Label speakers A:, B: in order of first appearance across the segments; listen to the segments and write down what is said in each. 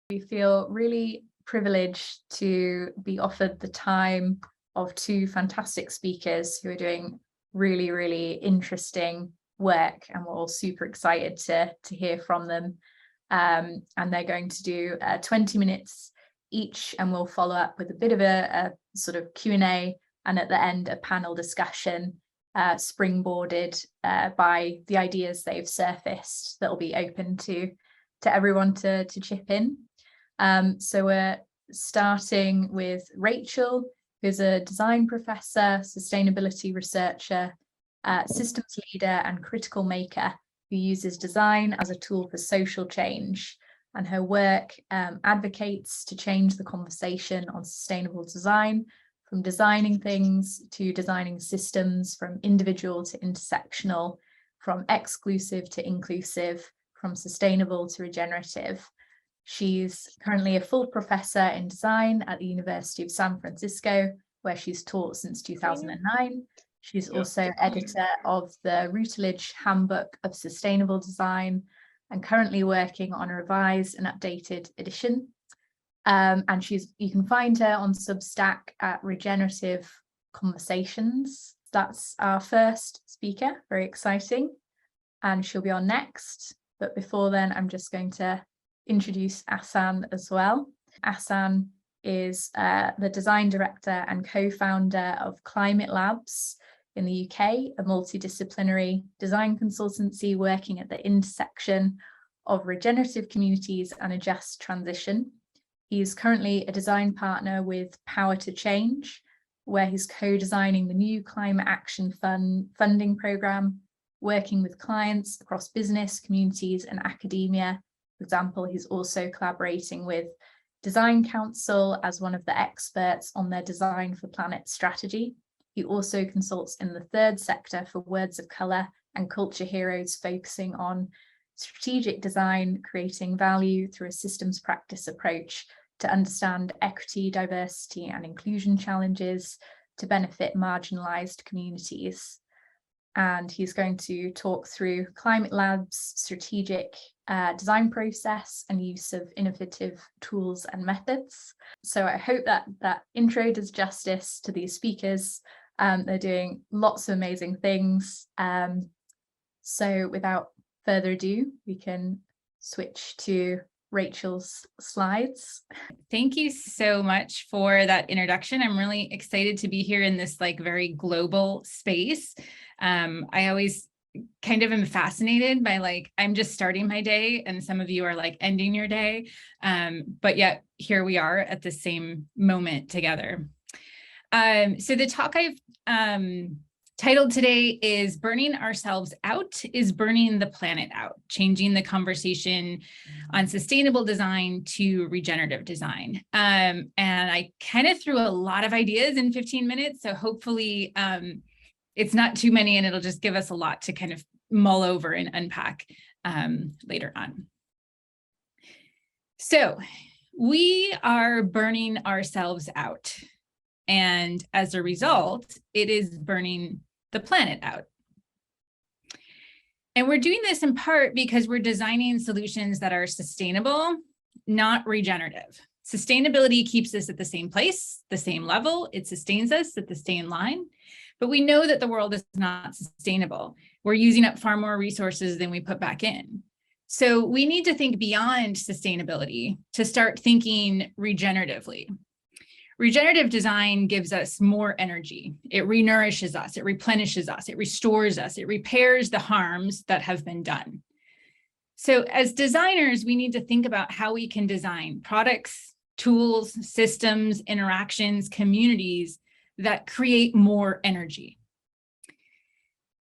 A: We feel really privileged to be offered the time of two fantastic speakers who are doing really, really interesting work, and we're all super excited to hear from them. And they're going to do 20 minutes each, and we'll follow up with a bit of a sort of Q&A, and at the end a panel discussion springboarded by the ideas they've surfaced that will be open to everyone to chip in. So we're starting with Rachel, who's a design professor, sustainability researcher, systems leader and critical maker who uses design as a tool for social change. And her work advocates to change the conversation on sustainable design, from designing things to designing systems, from individual to intersectional, from exclusive to inclusive, from sustainable to regenerative. She's currently a full professor in design at the University of San Francisco, where she's taught since 2009. She's also editor of the Routledge Handbook of Sustainable Design, and currently working on a revised and updated edition. And you can find her on Substack at Regenerative Conversations. That's our first speaker, very exciting. And she'll be on next. But before then, I'm just going to introduce Ahsan as well. Ahsan is the design director and co-founder of Climate Labs in the UK, a multidisciplinary design consultancy working at the intersection of regenerative communities and a just transition. He is currently a design partner with Power to Change, where he's co-designing the new Climate Action funding programme, working with clients across business, communities and academia. For example, he's also collaborating with Design Council as one of the experts on their Design for Planet strategy. He also consults in the third sector for Words of Colour and Culture Heroes, focusing on strategic design, creating value through a systems practice approach to understand equity, diversity and inclusion challenges to benefit marginalised communities. And he's going to talk through Climate Lab's strategic design process and use of innovative tools and methods. So I hope that intro does justice to these speakers. They're doing lots of amazing things. So without further ado, we can switch to Rachel's slides.
B: Thank you so much for that introduction. I'm really excited to be here in this very global space. I always kind of am fascinated by I'm just starting my day and some of you are ending your day. But yet here we are at the same moment together. So the talk I've titled today is Burning Ourselves Out is Burning the Planet Out, changing the conversation on sustainable design to regenerative design. And I kind of threw a lot of ideas in 15 minutes. So hopefully it's not too many and it'll just give us a lot to kind of mull over and unpack later on. So we are burning ourselves out. And as a result, it is burning the planet out. And we're doing this in part because we're designing solutions that are sustainable, not regenerative. Sustainability keeps us at the same place, the same level. It sustains us at the same line. But we know that the world is not sustainable. We're using up far more resources than we put back in. So we need to think beyond sustainability to start thinking regeneratively. Regenerative design gives us more energy. It renourishes us, it replenishes us, it restores us, it repairs the harms that have been done. So as designers, we need to think about how we can design products, tools, systems, interactions, communities that create more energy.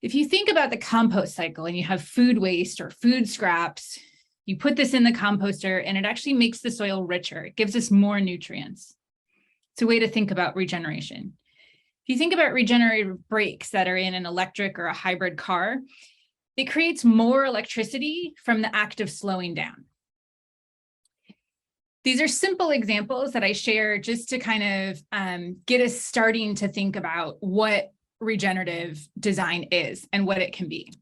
B: If you think about the compost cycle and you have food waste or food scraps, you put this in the composter and it actually makes the soil richer. It gives us more nutrients. It's a way to think about regeneration. If you think about regenerative brakes that are in an electric or a hybrid car, it creates more electricity from the act of slowing down. These are simple examples that I share just to kind of get us starting to think about what regenerative design is and what it can be.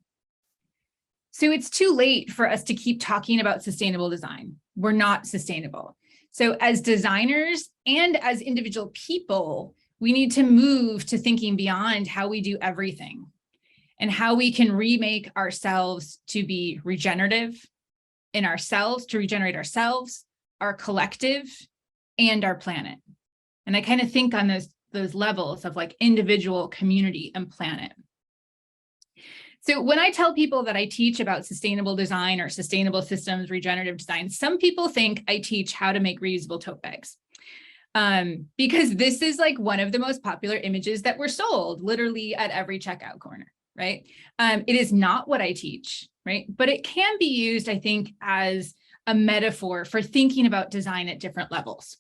B: So it's too late for us to keep talking about sustainable design. we're not sustainable. So as designers and as individual people, we need to move to thinking beyond how we do everything and how we can remake ourselves to be regenerative in ourselves, to regenerate ourselves, our collective, and our planet. And I kind of think on those levels of like individual, community, and planet. So when I tell people that I teach about sustainable design or sustainable systems, regenerative design, some people think I teach how to make reusable tote bags. Because this is like one of the most popular images that were sold literally at every checkout corner, right? It is not what I teach, right? But it can be used, I think, as a metaphor for thinking about design at different levels.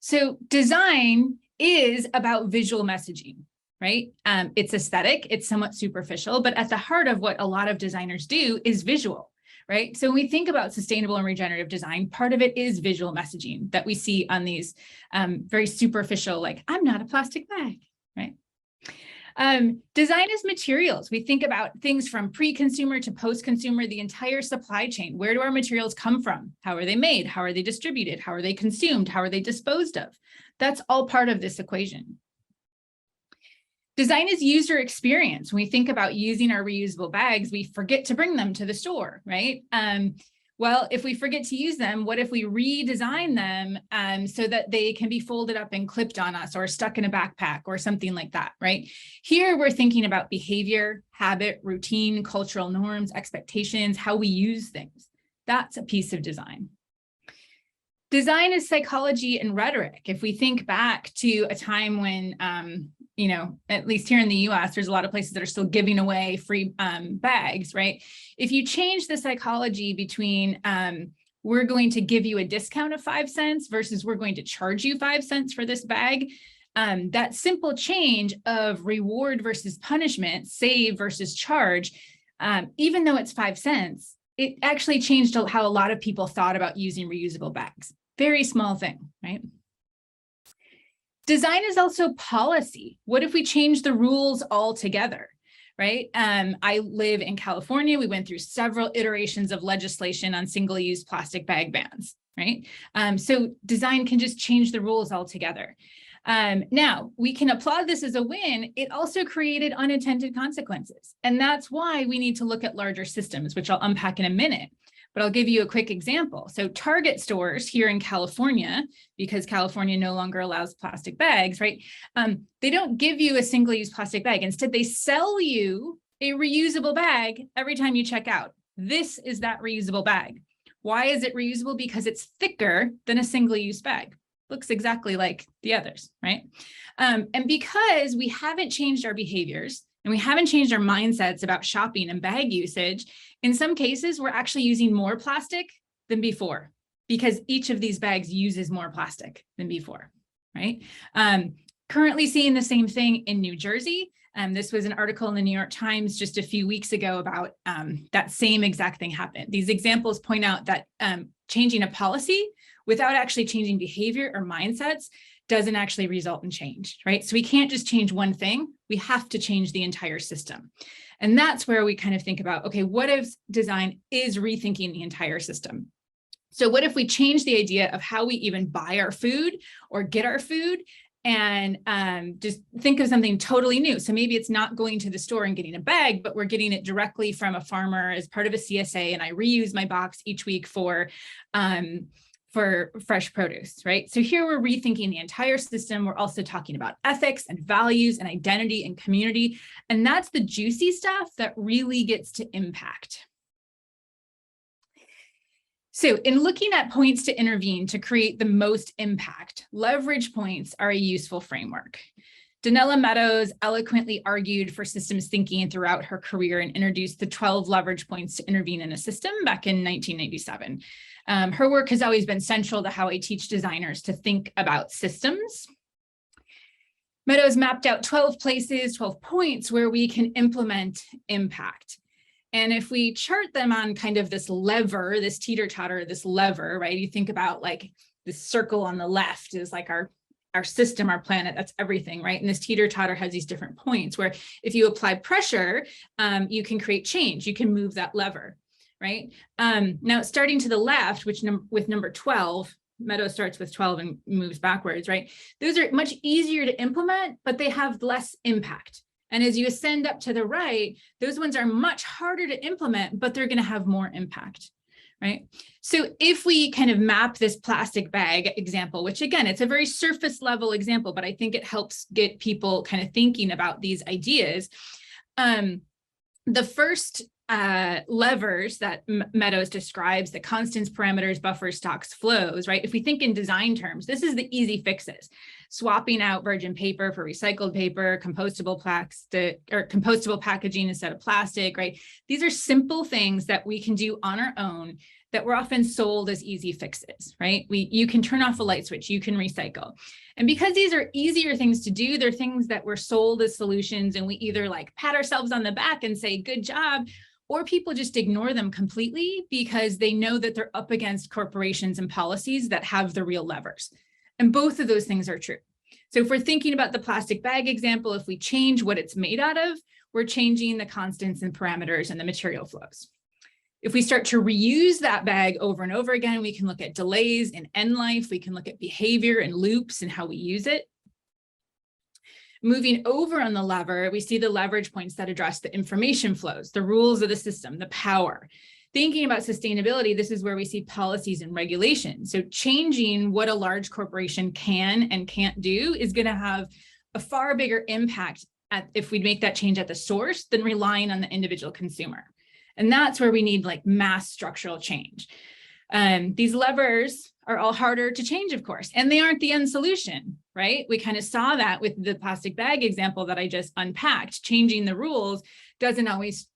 B: So design is about visual messaging, right? It's aesthetic, it's somewhat superficial, but at the heart of what a lot of designers do is visual, right? So when we think about sustainable and regenerative design, part of it is visual messaging that we see on these very superficial, like, I'm not a plastic bag, right? Design is materials. We think about things from pre-consumer to post-consumer, the entire supply chain. Where do our materials come from? How are they made? How are they distributed? How are they consumed? How are they disposed of? That's all part of this equation. Design is user experience. When we think about using our reusable bags, we forget to bring them to the store, right? Well, if we forget to use them, what if we redesign them so that they can be folded up and clipped on us or stuck in a backpack or something like that, right? Here, we're thinking about behavior, habit, routine, cultural norms, expectations, how we use things. That's a piece of design. Design is psychology and rhetoric. If we think back to a time when, at least here in the US, there's a lot of places that are still giving away free bags, right? If you change the psychology between we're going to give you a discount of 5 cents versus we're going to charge you 5 cents for this bag, that simple change of reward versus punishment, save versus charge, even though it's 5 cents, it actually changed how a lot of people thought about using reusable bags. Very small thing, right? Design is also policy. What if we change the rules altogether, right? I live in California. We went through several iterations of legislation on single-use plastic bag bans, right? So design can just change the rules altogether. Now, we can applaud this as a win. It also created unintended consequences. And that's why we need to look at larger systems, which I'll unpack in a minute. But I'll give you a quick example. So Target stores here in California, because California no longer allows plastic bags, right? They don't give you a single-use plastic bag. Instead, they sell you a reusable bag every time you check out. This is that reusable bag. Why is it reusable? Because it's thicker than a single-use bag. Looks exactly like the others, right? And because we haven't changed our behaviors and we haven't changed our mindsets about shopping and bag usage, in some cases, we're actually using more plastic than before because each of these bags uses more plastic than before, right? Currently seeing the same thing in New Jersey. This was an article in the New York Times just a few weeks ago about that same exact thing happened. These examples point out that changing a policy without actually changing behavior or mindsets doesn't actually result in change, right? So we can't just change one thing. We have to change the entire system. And that's where we kind of think about, okay, what if design is rethinking the entire system? So what if we change the idea of how we even buy our food or get our food and just think of something totally new? So maybe it's not going to the store and getting a bag, but we're getting it directly from a farmer as part of a CSA, and I reuse my box each week for fresh produce, right? So here we're rethinking the entire system. We're also talking about ethics and values and identity and community. And that's the juicy stuff that really gets to impact. So in looking at points to intervene to create the most impact, leverage points are a useful framework. Donella Meadows eloquently argued for systems thinking throughout her career and introduced the 12 leverage points to intervene in a system back in 1997. Her work has always been central to how I teach designers to think about systems. Meadows mapped out 12 places, 12 points where we can implement impact. And if we chart them on kind of this lever, this teeter-totter, this lever, right? You think about like this circle on the left is like our system, our planet, that's everything, right? And this teeter-totter has these different points where if you apply pressure, you can create change, you can move that lever, right? Now starting to the left, which with number 12, Meadow starts with 12 and moves backwards, right? Those are much easier to implement, but they have less impact. And as you ascend up to the right, those ones are much harder to implement, but they're going to have more impact, right? So if we kind of map this plastic bag example, which again, it's a very surface level example, but I think it helps get people kind of thinking about these ideas. The first levers that Meadows describes, the constants, parameters, buffers, stocks, flows, right? If we think in design terms, this is the easy fixes. Swapping out virgin paper for recycled paper, compostable plastic or compostable packaging instead of plastic, right? These are simple things that we can do on our own that were often sold as easy fixes, right? You can turn off a light switch, you can recycle. And because these are easier things to do, they're things that were sold as solutions, and we either like pat ourselves on the back and say, good job, or people just ignore them completely because they know that they're up against corporations and policies that have the real levers. And both of those things are true. So if we're thinking about the plastic bag example, if we change what it's made out of, we're changing the constants and parameters and the material flows. If we start to reuse that bag over and over again, we can look at delays in end life, we can look at behavior and loops and how we use it. Moving over on the lever, we see the leverage points that address the information flows, the rules of the system, the power. Thinking about sustainability, this is where we see policies and regulations. So changing what a large corporation can and can't do is going to have a far bigger impact if we make that change at the source than relying on the individual consumer. And that's where we need like mass structural change. These levers are all harder to change, of course, and they aren't the end solution, right? We kind of saw that with the plastic bag example that I just unpacked. Changing the rules doesn't always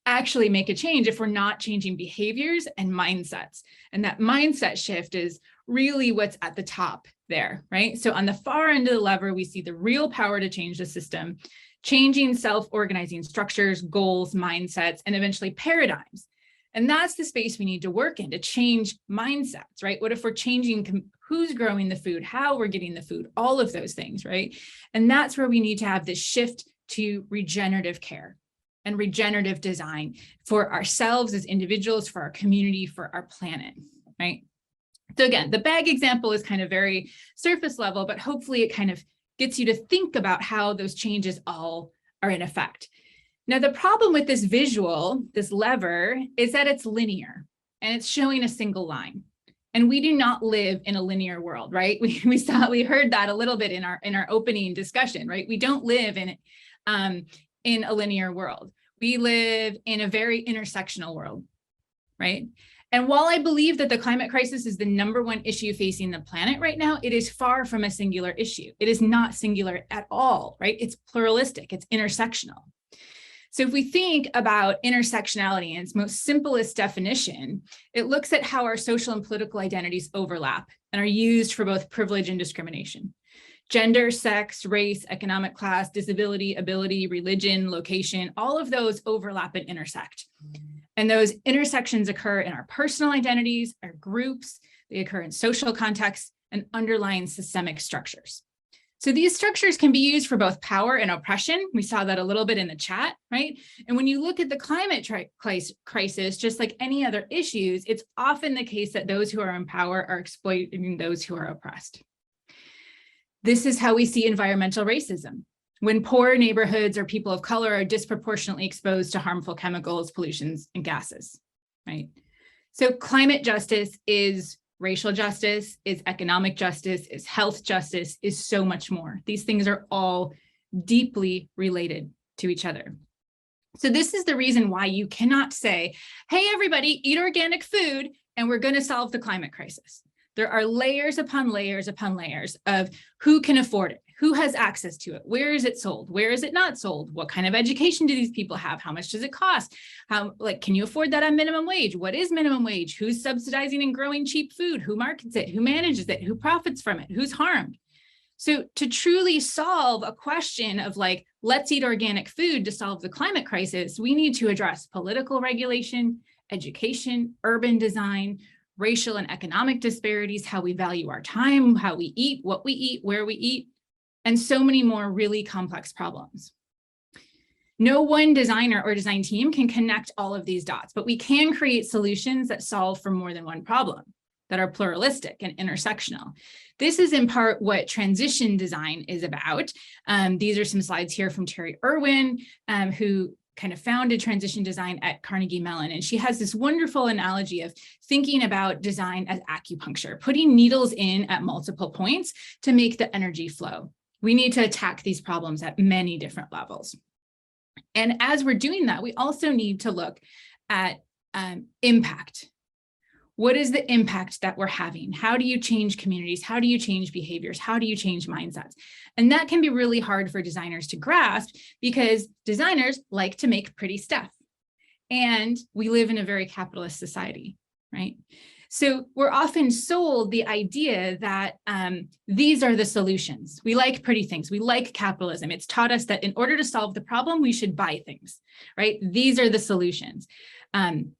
B: actually make a change if we're not changing behaviors and mindsets. And that mindset shift is really what's at the top there, right? So on the far end of the lever, we see the real power to change the system, changing self-organizing structures, goals, mindsets, and eventually paradigms. And that's the space we need to work in to change mindsets, right? What if we're changing who's growing the food, how we're getting the food, all of those things, right? And that's where we need to have this shift to regenerative care and regenerative design for ourselves as individuals, for our community, for our planet, right? So again, the bag example is kind of very surface level, but hopefully it kind of gets you to think about how those changes all are in effect. Now, the problem with this visual, this lever, is that it's linear and it's showing a single line. And we do not live in a linear world, right? We heard that a little bit in our opening discussion, right? We don't live in a linear world. We live in a very intersectional world, right? And while I believe that the climate crisis is the #1 issue facing the planet right now, it is far from a singular issue. It is not singular at all, right? It's pluralistic, it's intersectional. So if we think about intersectionality in its most simplest definition, it looks at how our social and political identities overlap and are used for both privilege and discrimination. Gender, sex, race, economic class, disability, ability, religion, location, all of those overlap and intersect. And those intersections occur in our personal identities, our groups, they occur in social contexts and underlying systemic structures. So these structures can be used for both power and oppression. We saw that a little bit in the chat, right? And when you look at the climate crisis, just like any other issues, it's often the case that those who are in power are exploiting those who are oppressed. This is how we see environmental racism. When poor neighborhoods or people of color are disproportionately exposed to harmful chemicals, pollutions, and gases, right? So climate justice is racial justice, is economic justice, is health justice, is so much more. These things are all deeply related to each other. So this is the reason why you cannot say, hey, everybody, eat organic food, and we're going to solve the climate crisis. There are layers upon layers upon layers of who can afford it, who has access to it, where is it sold, where is it not sold, what kind of education do these people have, how much does it cost, can you afford that on minimum wage, what is minimum wage, who's subsidizing and growing cheap food, who markets it, who manages it, who profits from it, who's harmed. So to truly solve a question of let's eat organic food to solve the climate crisis, we need to address political regulation, education, urban design, racial and economic disparities, how we value our time, how we eat, what we eat, where we eat, and so many more really complex problems. No one designer or design team can connect all of these dots, but we can create solutions that solve for more than one problem, that are pluralistic and intersectional. This is in part what transition design is about. These are some slides here from Terry Irwin, who kind of founded transition design at Carnegie Mellon. And she has this wonderful analogy of thinking about design as acupuncture, putting needles in at multiple points to make the energy flow. We need to attack these problems at many different levels. And as we're doing that, we also need to look at impact. What is the impact that we're having? How do you change communities? How do you change behaviors? How do you change mindsets? And that can be really hard for designers to grasp because designers like to make pretty stuff. And we live in a very capitalist society, right? So we're often sold the idea that these are the solutions. We like pretty things. We like capitalism. It's taught us that in order to solve the problem, we should buy things, right? These are the solutions. And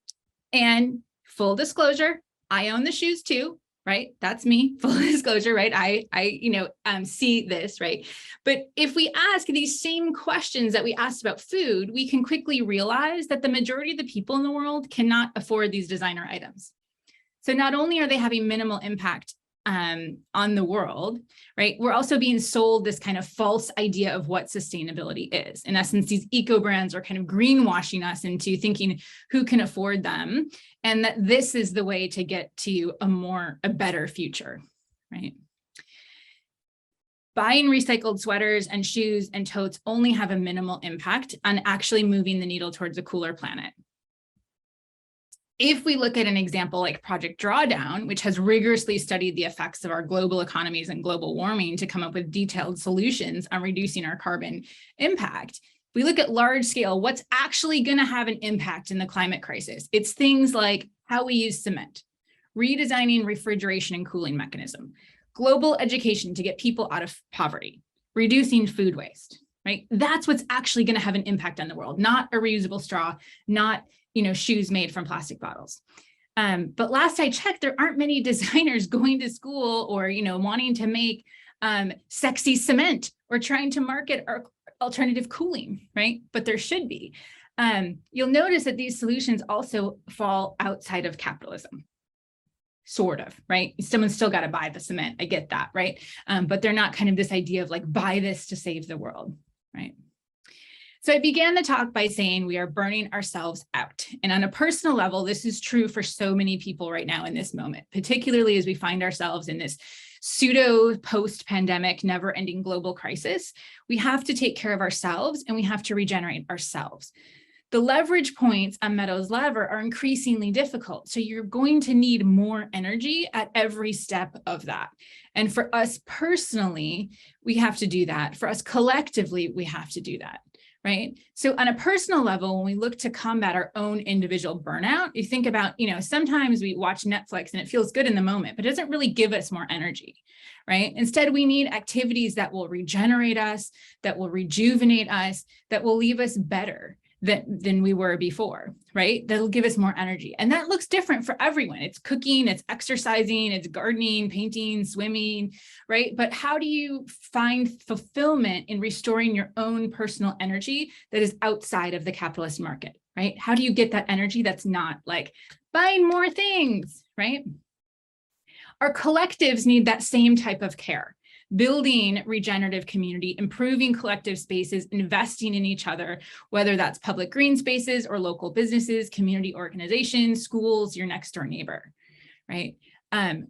B: full disclosure, I own the shoes too, right? That's me, full disclosure, right? I see this, right? But if we ask these same questions that we asked about food, we can quickly realize that the majority of the people in the world cannot afford these designer items. So not only are they having minimal impact on the world, right? We're also being sold this kind of false idea of what sustainability is. In essence, these eco brands are kind of greenwashing us into thinking who can afford them, and that this is the way to get to a better future, right? Buying recycled sweaters and shoes and totes only have a minimal impact on actually moving the needle towards a cooler planet. If we look at an example like Project Drawdown, which has rigorously studied the effects of our global economies and global warming to come up with detailed solutions on reducing our carbon impact, if we look at large scale, what's actually going to have an impact in the climate crisis? It's things like how we use cement, redesigning refrigeration and cooling mechanism, global education to get people out of poverty, reducing food waste, right? That's what's actually going to have an impact on the world, not a reusable straw, not shoes made from plastic bottles. But last I checked, there aren't many designers going to school or, wanting to make sexy cement or trying to market our alternative cooling, right? But there should be. You'll notice that these solutions also fall outside of capitalism, sort of, right? Someone's still got to buy the cement. I get that, right? But they're not kind of this idea of like, buy this to save the world, right? So I began the talk by saying we are burning ourselves out. And on a personal level, this is true for so many people right now in this moment, particularly as we find ourselves in this pseudo post-pandemic, never-ending global crisis. We have to take care of ourselves and we have to regenerate ourselves. The leverage points on Meadows' lever are increasingly difficult. So you're going to need more energy at every step of that. And for us personally, we have to do that. For us collectively, we have to do that. Right? So on a personal level, when we look to combat our own individual burnout, you think about, sometimes we watch Netflix and it feels good in the moment, but it doesn't really give us more energy, right? Instead, we need activities that will regenerate us, that will rejuvenate us, that will leave us better than we were before, right? That'll give us more energy. And that looks different for everyone. It's cooking, it's exercising, it's gardening, painting, swimming, right? But how do you find fulfillment in restoring your own personal energy that is outside of the capitalist market, right? How do you get that energy that's not like buying more things, right? Our collectives need that same type of care. Building regenerative community, improving collective spaces, investing in each other, whether that's public green spaces or local businesses, community organizations, schools, your next door neighbor, right?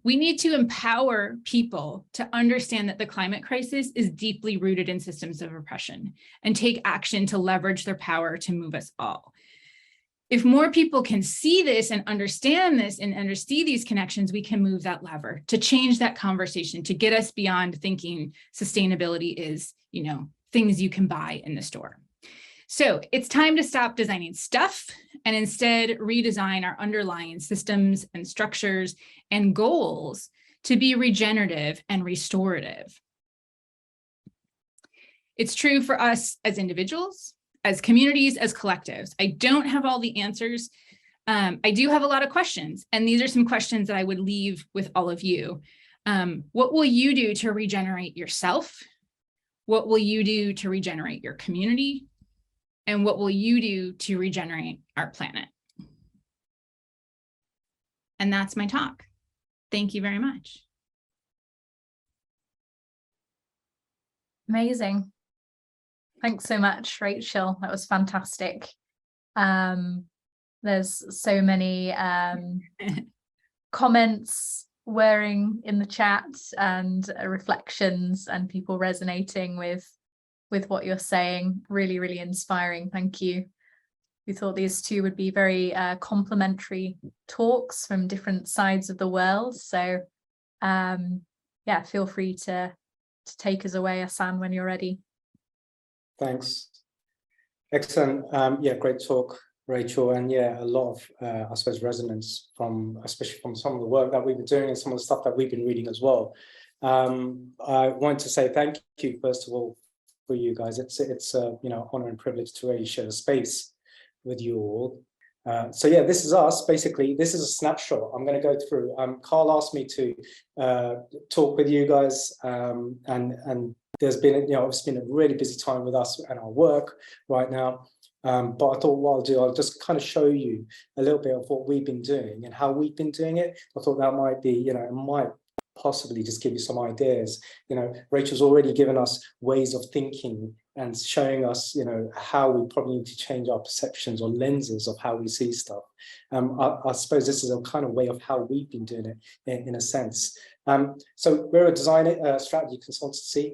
B: We need to empower people to understand that the climate crisis is deeply rooted in systems of oppression and take action to leverage their power to move us all. If more people can see this and understand this and understand these connections, we can move that lever to change that conversation, to get us beyond thinking sustainability is, things you can buy in the store. So it's time to stop designing stuff and instead redesign our underlying systems and structures and goals to be regenerative and restorative. It's true for us as individuals, as communities, as collectives. I don't have all the answers. I do have a lot of questions, and these are some questions that I would leave with all of you. What will you do to regenerate yourself? What will you do to regenerate your community? And what will you do to regenerate our planet? And that's my talk. Thank you very much.
A: Amazing. Thanks so much, Rachel. That was fantastic. There's so many comments whirring in the chat and reflections and people resonating with what you're saying. Really, really inspiring. Thank you. We thought these two would be very complementary talks from different sides of the world. So yeah, feel free to take us away, Ahsan, when you're ready.
C: Thanks. Excellent. Yeah, great talk, Rachel. And yeah, a lot of, I suppose, resonance from, especially from some of the work that we've been doing and some of the stuff that we've been reading as well. I want to say thank you, first of all, for you guys. It's you know, honor and privilege to really share the space with you all. So yeah, this is us. Basically, this is a snapshot. I'm going to go through. Carl asked me to talk with you guys, and there's been, you know, it's been a really busy time with us and our work right now. But I thought what I'll do, I'll just kind of show you a little bit of what we've been doing and how we've been doing it. I thought that might be, you know, it might possibly just give you some ideas. You know, Rachel's already given us ways of thinking and showing us, you know, how we probably need to change our perceptions or lenses of how we see stuff. I suppose this is a kind of way of how we've been doing it in a sense. So we're a design strategy consultancy.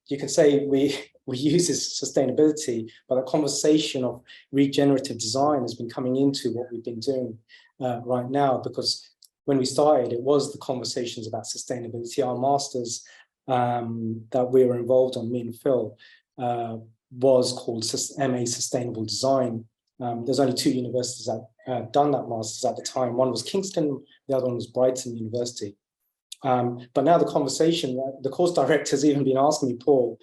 C: You can say we use this sustainability, but the conversation of regenerative design has been coming into what we've been doing right now, because when we started, it was the conversations about sustainability. Our masters that we were involved on, me and Phil, was called MA Sustainable Design. There's only 2 universities that done that masters at the time. One was Kingston, the other one was Brighton University. But now the conversation, the course director has even been asking me, Paul,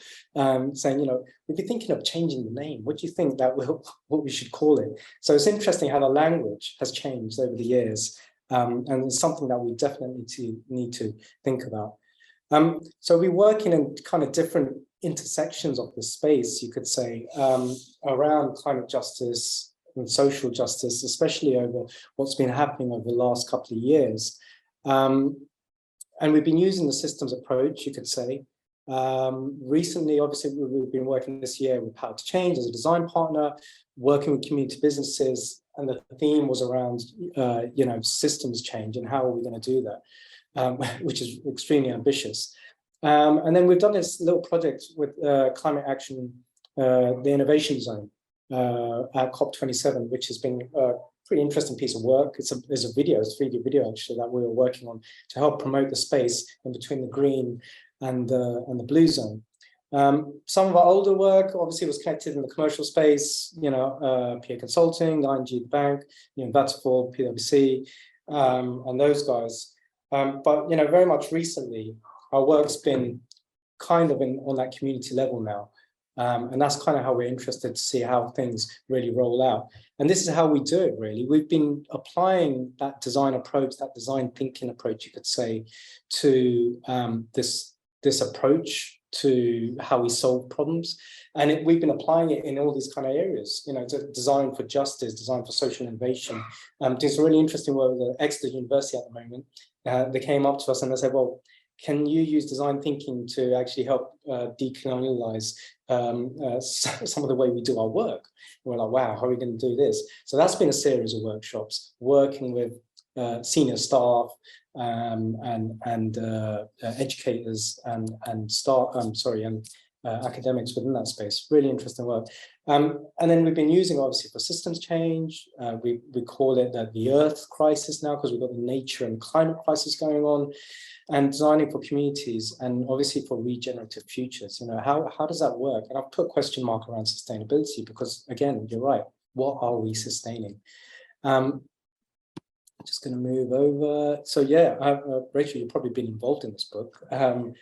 C: saying, you know, we've been thinking of changing the name. What do you think that what we should call it? So it's interesting how the language has changed over the years. And it's something that we definitely need to think about. So we work in kind of different intersections of the space, you could say, around climate justice and social justice, especially over what's been happening over the last couple of years. And we've been using the systems approach, you could say. Recently, obviously, we've been working this year with Power to Change as a design partner, working with community businesses, and the theme was around, you know, systems change and how are we going to do that, which is extremely ambitious. And then we've done this little project with Climate Action, the Innovation Zone at COP27, which has been a pretty interesting piece of work. There's a video, it's a 3D video actually, that we were working on to help promote the space in between the green and the blue zone. Some of our older work obviously was connected in the commercial space, you know, PA Consulting, ING the Bank, you know, Vattenfall, PwC, and those guys. But, you know, very much recently, our work's been kind of on that community level now. And that's kind of how we're interested to see how things really roll out. And this is how we do it, really. We've been applying that design approach, that design thinking approach, you could say, to this approach to how we solve problems. And we've been applying it in all these kind of areas, you know, design for justice, design for social innovation. Doing some really interesting work with Exeter University at the moment. They came up to us and they said, well, can you use design thinking to actually help decolonialize some of the way we do our work? And we're like, wow, how are we going to do this? So that's been a series of workshops, working with senior staff and educators and staff, academics within that space. Really interesting work. And then we've been using, obviously, for systems change. We call it the Earth crisis now, because we've got the nature and climate crisis going on, and designing for communities, and obviously for regenerative futures. You know, how does that work? And I've put a question mark around sustainability, because again, you're right. What are we sustaining? Just going to move over. So yeah, Rachel, you've probably been involved in this book. I don't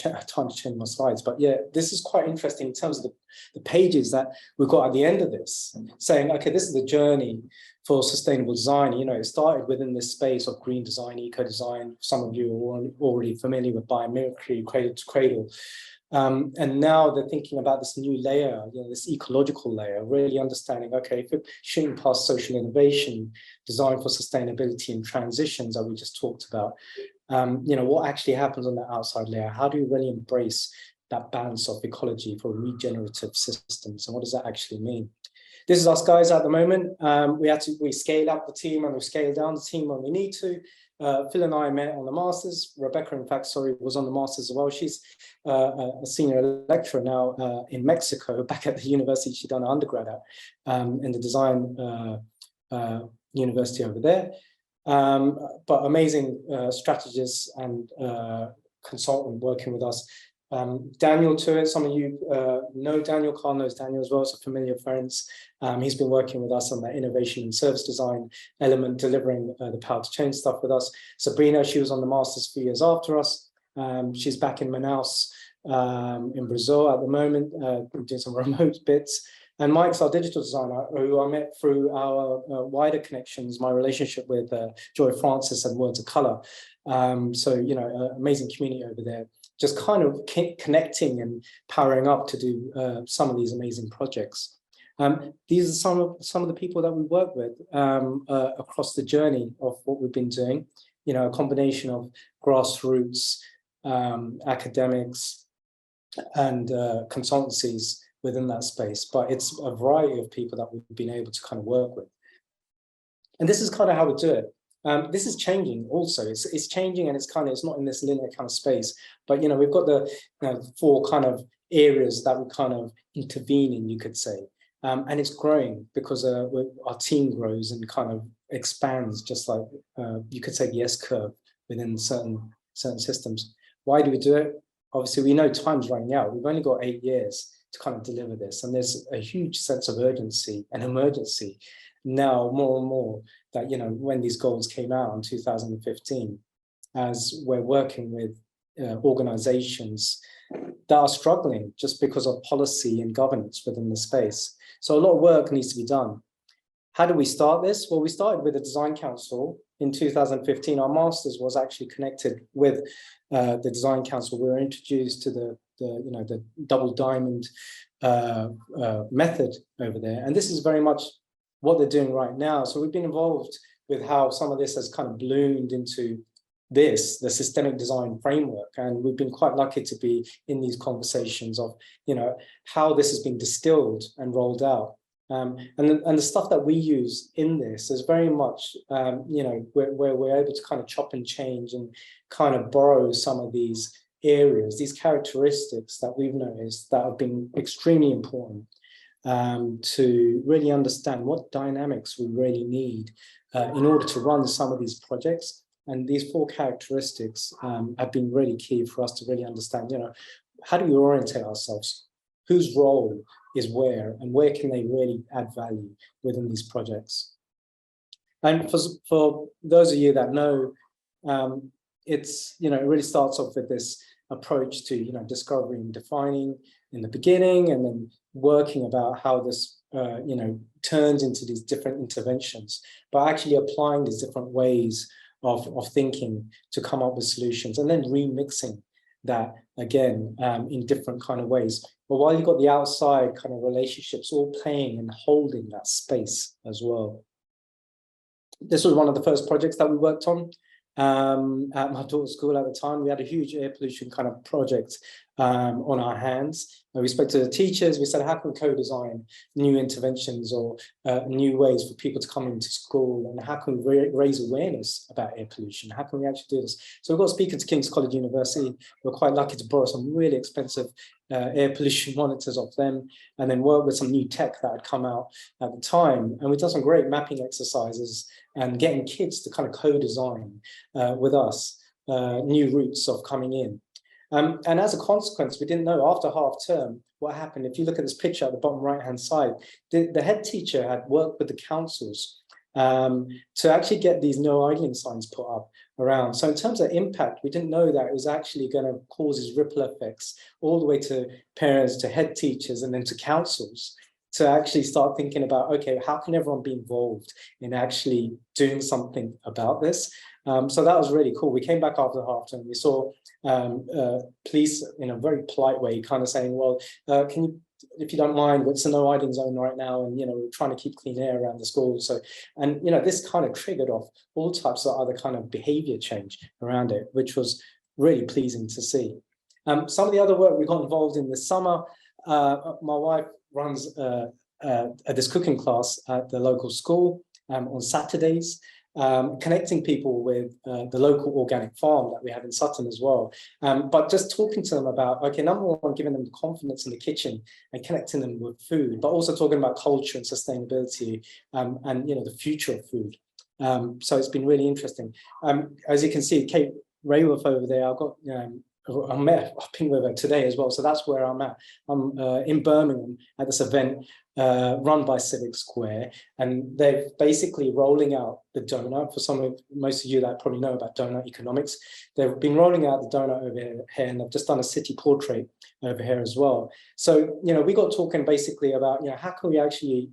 C: have time to change my slides, but yeah, this is quite interesting in terms of the pages that we've got at the end of this, saying, okay, this is the journey for sustainable design. You know, it started within this space of green design, eco design. Some of you are already familiar with biomimicry, cradle to cradle. And now they're thinking about this new layer, this ecological layer, really understanding, okay, if we're shooting past social innovation, design for sustainability and transitions that we just talked about, what actually happens on the outside layer? How do you really embrace that balance of ecology for regenerative systems? And what does that actually mean? This is us guys at the moment. We scale up the team and we scale down the team when we need to. Phil and I met on the masters. Rebecca, in fact, was on the masters as well. She's a senior lecturer now in Mexico, back at the university she'd done an undergrad at, in the design university over there. But amazing strategist and consultant working with us. Daniel Tuitt, some of you know Daniel. Carl knows Daniel as well, so familiar friends. He's been working with us on that innovation and service design element, delivering the power to change stuff with us. Sabrina, she was on the masters a few years after us. She's back in Manaus in Brazil at the moment, doing some remote bits. And Mike's our digital designer, who I met through our wider connections, my relationship with Joy Francis and Words of Colour. So, amazing community over there, just kind of connecting and powering up to do some of these amazing projects. These are some of the people that we work with across the journey of what we've been doing. A combination of grassroots, academics, and consultancies within that space, but it's a variety of people that we've been able to kind of work with. And this is kind of how we do it. This is changing also. It's changing, and it's not in this linear kind of space, but we've got the four kind of areas that we kind of intervene in, you could say. And it's growing because our team grows and kind of expands, just like you could say the S-curve within certain systems. Why do we do it? Obviously, we know time's running out. We've only got 8 years to kind of deliver this, and there's a huge sense of urgency and emergency now, more and more, that when these goals came out in 2015, as we're working with organizations that are struggling just because of policy and governance within the space. So a lot of work needs to be done. How do we start this? Well, we started with the Design Council in 2015. Our masters was actually connected with the Design Council. We were introduced to the double diamond method over there, and this is very much what they're doing right now. So we've been involved with how some of this has kind of bloomed into the systemic design framework, and we've been quite lucky to be in these conversations of how this has been distilled and rolled out. And the stuff that we use in this is very much where we're able to kind of chop and change and kind of borrow some of these areas, these characteristics that we've noticed that have been extremely important to really understand what dynamics we really need in order to run some of these projects. And these four characteristics have been really key for us to really understand, how do we orientate ourselves? Whose role is where, and where can they really add value within these projects? And for those of you that know, it's, it really starts off with this approach to, discovering and defining in the beginning, and then working about how this, turns into these different interventions, but actually applying these different ways of thinking to come up with solutions, and then remixing that again in different kind of ways. But while you've got the outside kind of relationships all playing and holding that space as well. This was one of the first projects that we worked on at my daughter's school at the time. We had a huge air pollution kind of project on our hands. And we spoke to the teachers. We said, how can we co-design new interventions or new ways for people to come into school? And how can we raise awareness about air pollution? How can we actually do this? So we've got a speaker to King's College University. We're quite lucky to borrow some really expensive air pollution monitors off them, and then work with some new tech that had come out at the time. And we've done some great mapping exercises and getting kids to kind of co-design with us new routes of coming in. And as a consequence, we didn't know after half term what happened. If you look at this picture at the bottom right-hand side, the head teacher had worked with the councils to actually get these no idling signs put up around. So in terms of impact, we didn't know that it was actually going to cause these ripple effects all the way to parents, to head teachers, and then to councils. to actually start thinking about, okay, how can everyone be involved in actually doing something about this? So that was really cool. We came back after half-term. We saw police in a very polite way, kind of saying, well, can you, if you don't mind, it's a no idling zone right now, and we're trying to keep clean air around the school. So, and this kind of triggered off all types of other kind of behavior change around it, which was really pleasing to see. Some of the other work we got involved in this summer, my wife runs this cooking class at the local school on Saturdays, connecting people with the local organic farm that we have in Sutton as well. But just talking to them about, okay, number one, giving them the confidence in the kitchen and connecting them with food, but also talking about culture and sustainability, and the future of food. So it's been really interesting. As you can see, Kate Rayworth over there, I've been with her today as well. So that's where I'm at. I'm in Birmingham at this event run by Civic Square, and they're basically rolling out the donut. For most of you that probably know about donut economics, they've been rolling out the donut over here, and they've just done a city portrait over here as well. So we got talking basically about how can we actually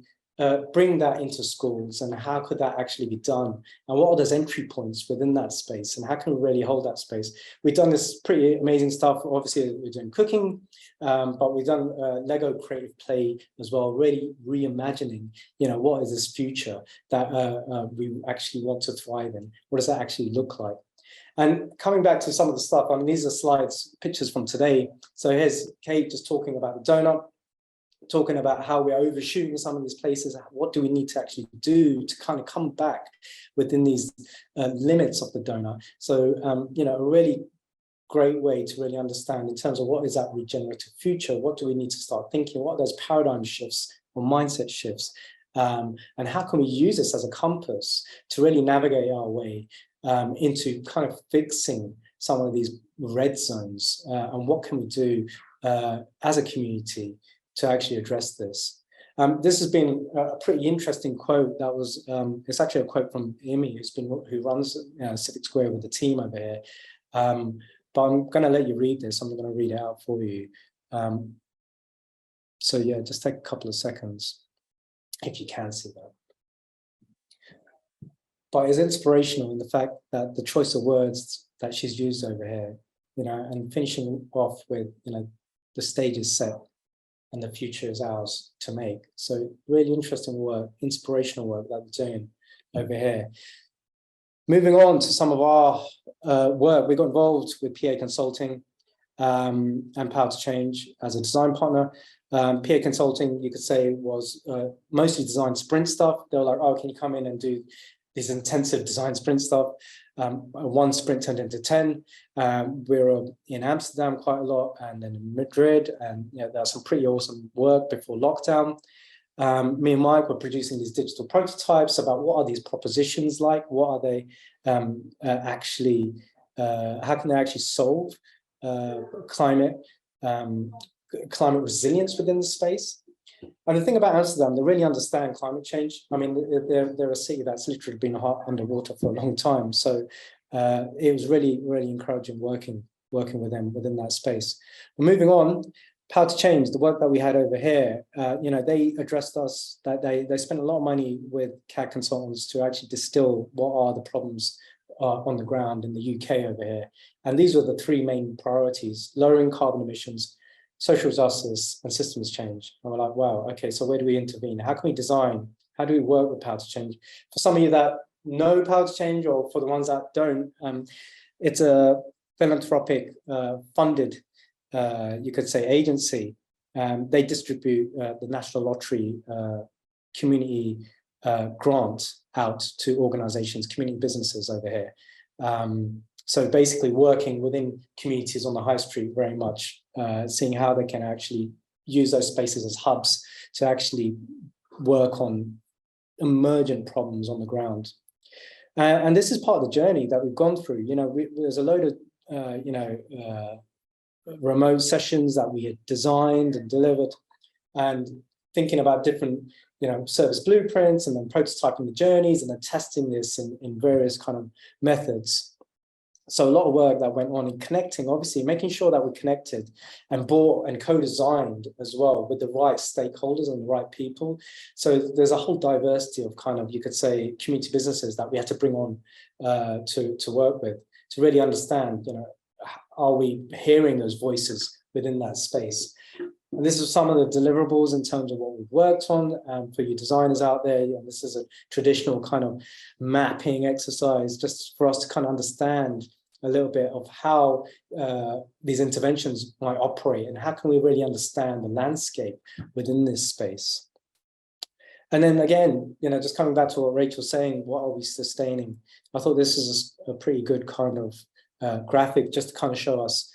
C: bring that into schools, and how could that actually be done, and what are those entry points within that space, and how can we really hold that space? We've done this pretty amazing stuff. Obviously, we're doing cooking, but we've done Lego creative play as well, really reimagining, what is this future that we actually want to thrive in? What does that actually look like? And coming back to some of the stuff, I mean, these are slides, pictures from today. So here's Kate just talking about the donut, talking about how we're overshooting some of these places. What do we need to actually do to kind of come back within these limits of the donut? So, a really great way to really understand in terms of what is that regenerative future? What do we need to start thinking? What are those paradigm shifts or mindset shifts? And how can we use this as a compass to really navigate our way into kind of fixing some of these red zones? And what can we do as a community to actually address this? This has been a pretty interesting quote. That was it's actually a quote from Amy, who runs Civic Square with the team over here. But I'm going to let you read this. I'm going to read it out for you. So yeah, just take a couple of seconds if you can see that. But it's inspirational in the fact that the choice of words that she's used over here, and finishing off with, the stage is set and the future is ours to make. So really interesting work, inspirational work that we're doing over here. Moving on to some of our work, we got involved with PA Consulting and Power to Change as a design partner. PA Consulting, you could say, was mostly design sprint stuff. They were like, oh, can you come in and do this intensive design sprint stuff? One sprint turned into 10. We were in Amsterdam quite a lot, and then in Madrid, and there was some pretty awesome work before lockdown. Me and Mike were producing these digital prototypes about what are these propositions like, what are they actually, how can they actually solve climate resilience within the space. And the thing about Amsterdam, they really understand climate change. I mean, they're a city that's literally been underwater for a long time. So it was really, really encouraging working with them within that space. Moving on, Power to Change, the work that we had over here, they addressed us, that they spent a lot of money with CAD consultants to actually distill what are the problems on the ground in the UK over here. And these were the three main priorities: lowering carbon emissions, social justice, and systems change. And we're like, wow, okay, so where do we intervene? How can we design? How do we work with Power to Change? For some of you that know Power to Change, or for the ones that don't, it's a philanthropic funded, you could say, agency. They distribute the National Lottery community grant out to organizations, community businesses over here. So basically working within communities on the high street, very much seeing how they can actually use those spaces as hubs to actually work on emergent problems on the ground. And this is part of the journey that we've gone through. There's a load of, remote sessions that we had designed and delivered, and thinking about different, service blueprints, and then prototyping the journeys, and then testing this in various kind of methods. So a lot of work that went on in connecting, obviously making sure that we connected and bought and co-designed as well with the right stakeholders and the right people. So there's a whole diversity of kind of, you could say, community businesses that we had to bring on to work with, to really understand, you know, are we hearing those voices within that space? And this is some of the deliverables in terms of what we've worked on for you designers out there. You know, this is a traditional kind of mapping exercise just for us to kind of understand a little bit of how these interventions might operate and how can we really understand the landscape within this space. And then again, you know, just coming back to what Rachel's saying, what are we sustaining? I thought this is a pretty good kind of graphic just to kind of show us,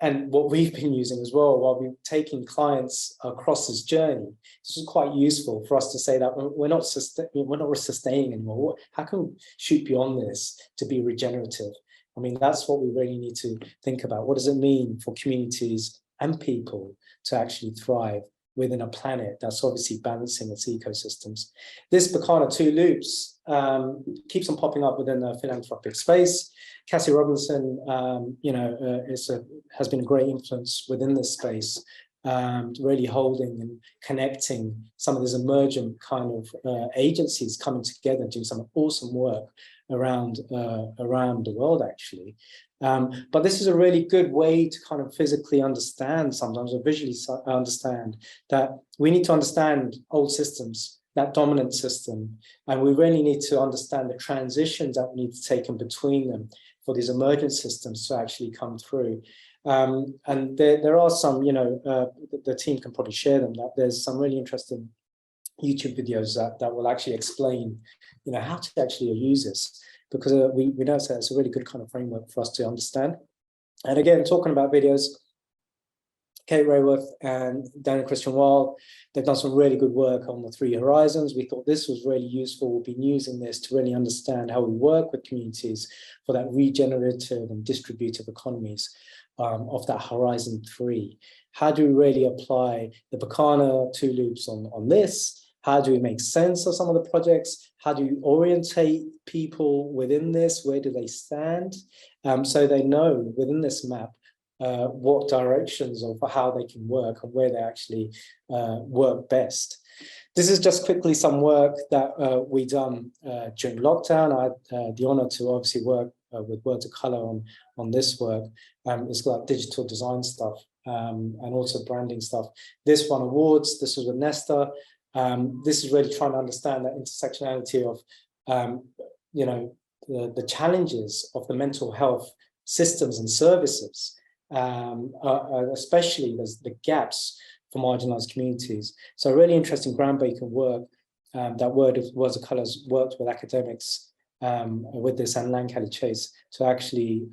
C: and what we've been using as well while we're taking clients across this journey. This is quite useful for us to say that we're not sustaining anymore. How can we shoot beyond this to be regenerative? I mean, that's what we really need to think about. What does it mean for communities and people to actually thrive within a planet that's obviously balancing its ecosystems? This Bacana 2 loops keeps on popping up within the philanthropic space. Cassie Robinson, you know, has been a great influence within this space, really holding and connecting some of these emergent kind of agencies coming together, doing some awesome work around the world, actually. But this is a really good way to kind of physically understand sometimes, or visually understand, that we need to understand old systems, that dominant system, and we really need to understand the transitions that need to take in between them for these emergent systems to actually come through. And there are some, you know, the team can probably share them, that there's some really interesting YouTube videos that will actually explain, you know, how to actually use this, because we know that it's a really good kind of framework for us to understand. And again, talking about videos, Kate Rayworth and Daniel Christian Wild, they've done some really good work on the 3 horizons. We thought this was really useful. We've been using this to really understand how we work with communities for that regenerative and distributive economies of that horizon 3. How do we really apply the Bacana 2 loops on this? How do we make sense of some of the projects? How do you orientate people within this? Where do they stand? So they know within this map what directions of how they can work and where they actually work best. This is just quickly some work that we done during lockdown. I had the honor to obviously work with Words of Colour on this work. It's like digital design stuff and also branding stuff. This won awards. This was with Nesta. This is really trying to understand that intersectionality of, you know, the challenges of the mental health systems and services, especially the gaps for marginalized communities. So really interesting groundbreaking work that Words of Colour's worked with academics with this and Lancaster Chase to actually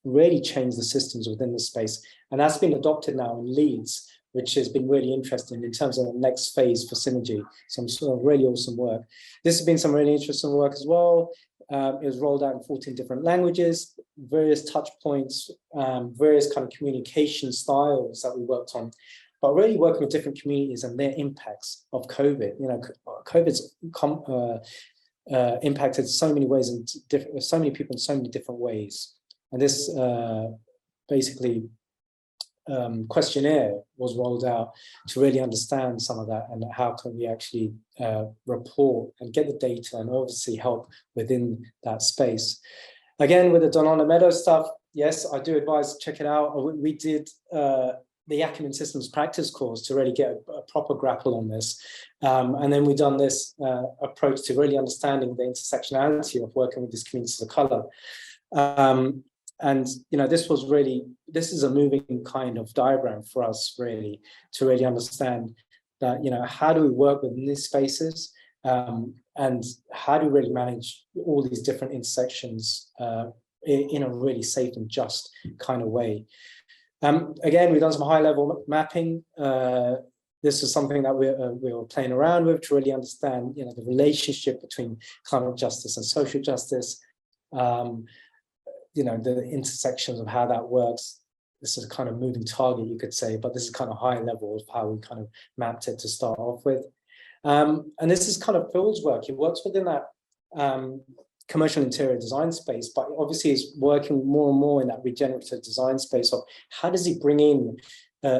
C: really change the systems within the space. And that's been adopted now in Leeds, which has been really interesting in terms of the next phase for synergy. Some sort of really awesome work. This has been some really interesting work as well. It was rolled out in 14 different languages, various touch points, various kind of communication styles that we worked on, but really working with different communities and their impacts of COVID. You know, COVID's impacted so many ways and so many people in so many different ways. And this basically questionnaire was rolled out to really understand some of that and how can we actually report and get the data and obviously help within that space. Again, with the Donana Meadows stuff, yes, I do advise check it out. We did the Acumen Systems practice course to really get a proper grapple on this. And then we've done this approach to really understanding the intersectionality of working with these communities of colour. And, you know, this is a moving kind of diagram for us really to really understand that, you know, how do we work within these spaces and how do we really manage all these different intersections in a really safe and just kind of way. Again, we've done some high level mapping. This is something that we were playing around with to really understand, you know, the relationship between climate justice and social justice. You know, the intersections of how that works. This is a kind of moving target, you could say, but this is kind of high level of how we kind of mapped it to start off with. And this is kind of Phil's work. He works within that commercial interior design space, but obviously is working more and more in that regenerative design space of how does he bring in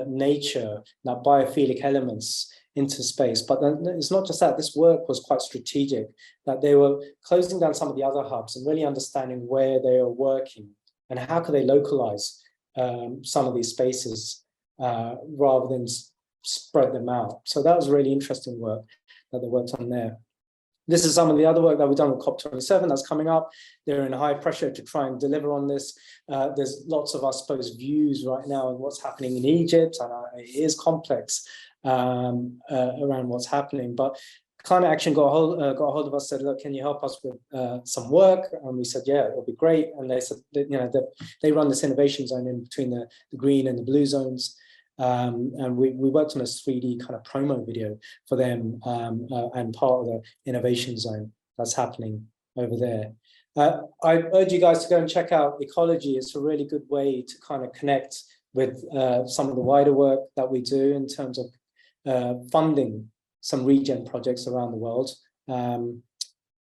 C: nature, that biophilic elements into space. But then it's not just that, this work was quite strategic, that they were closing down some of the other hubs and really understanding where they are working and how could they localize some of these spaces rather than spread them out. So that was really interesting work that they worked on there. This is some of the other work that we've done with COP27 that's coming up. They're in high pressure to try and deliver on this. There's lots of, I suppose, views right now on what's happening in Egypt, and it is complex around what's happening. But Climate Action got a hold of us, said, look, can you help us with some work? And we said, yeah, it'll be great. And they said, that, you know, they run this innovation zone in between the green and the blue zones. And we worked on a 3D kind of promo video for them and part of the innovation zone that's happening over there. I urge you guys to go and check out Ecology. It's a really good way to kind of connect with some of the wider work that we do in terms of funding some regen projects around the world.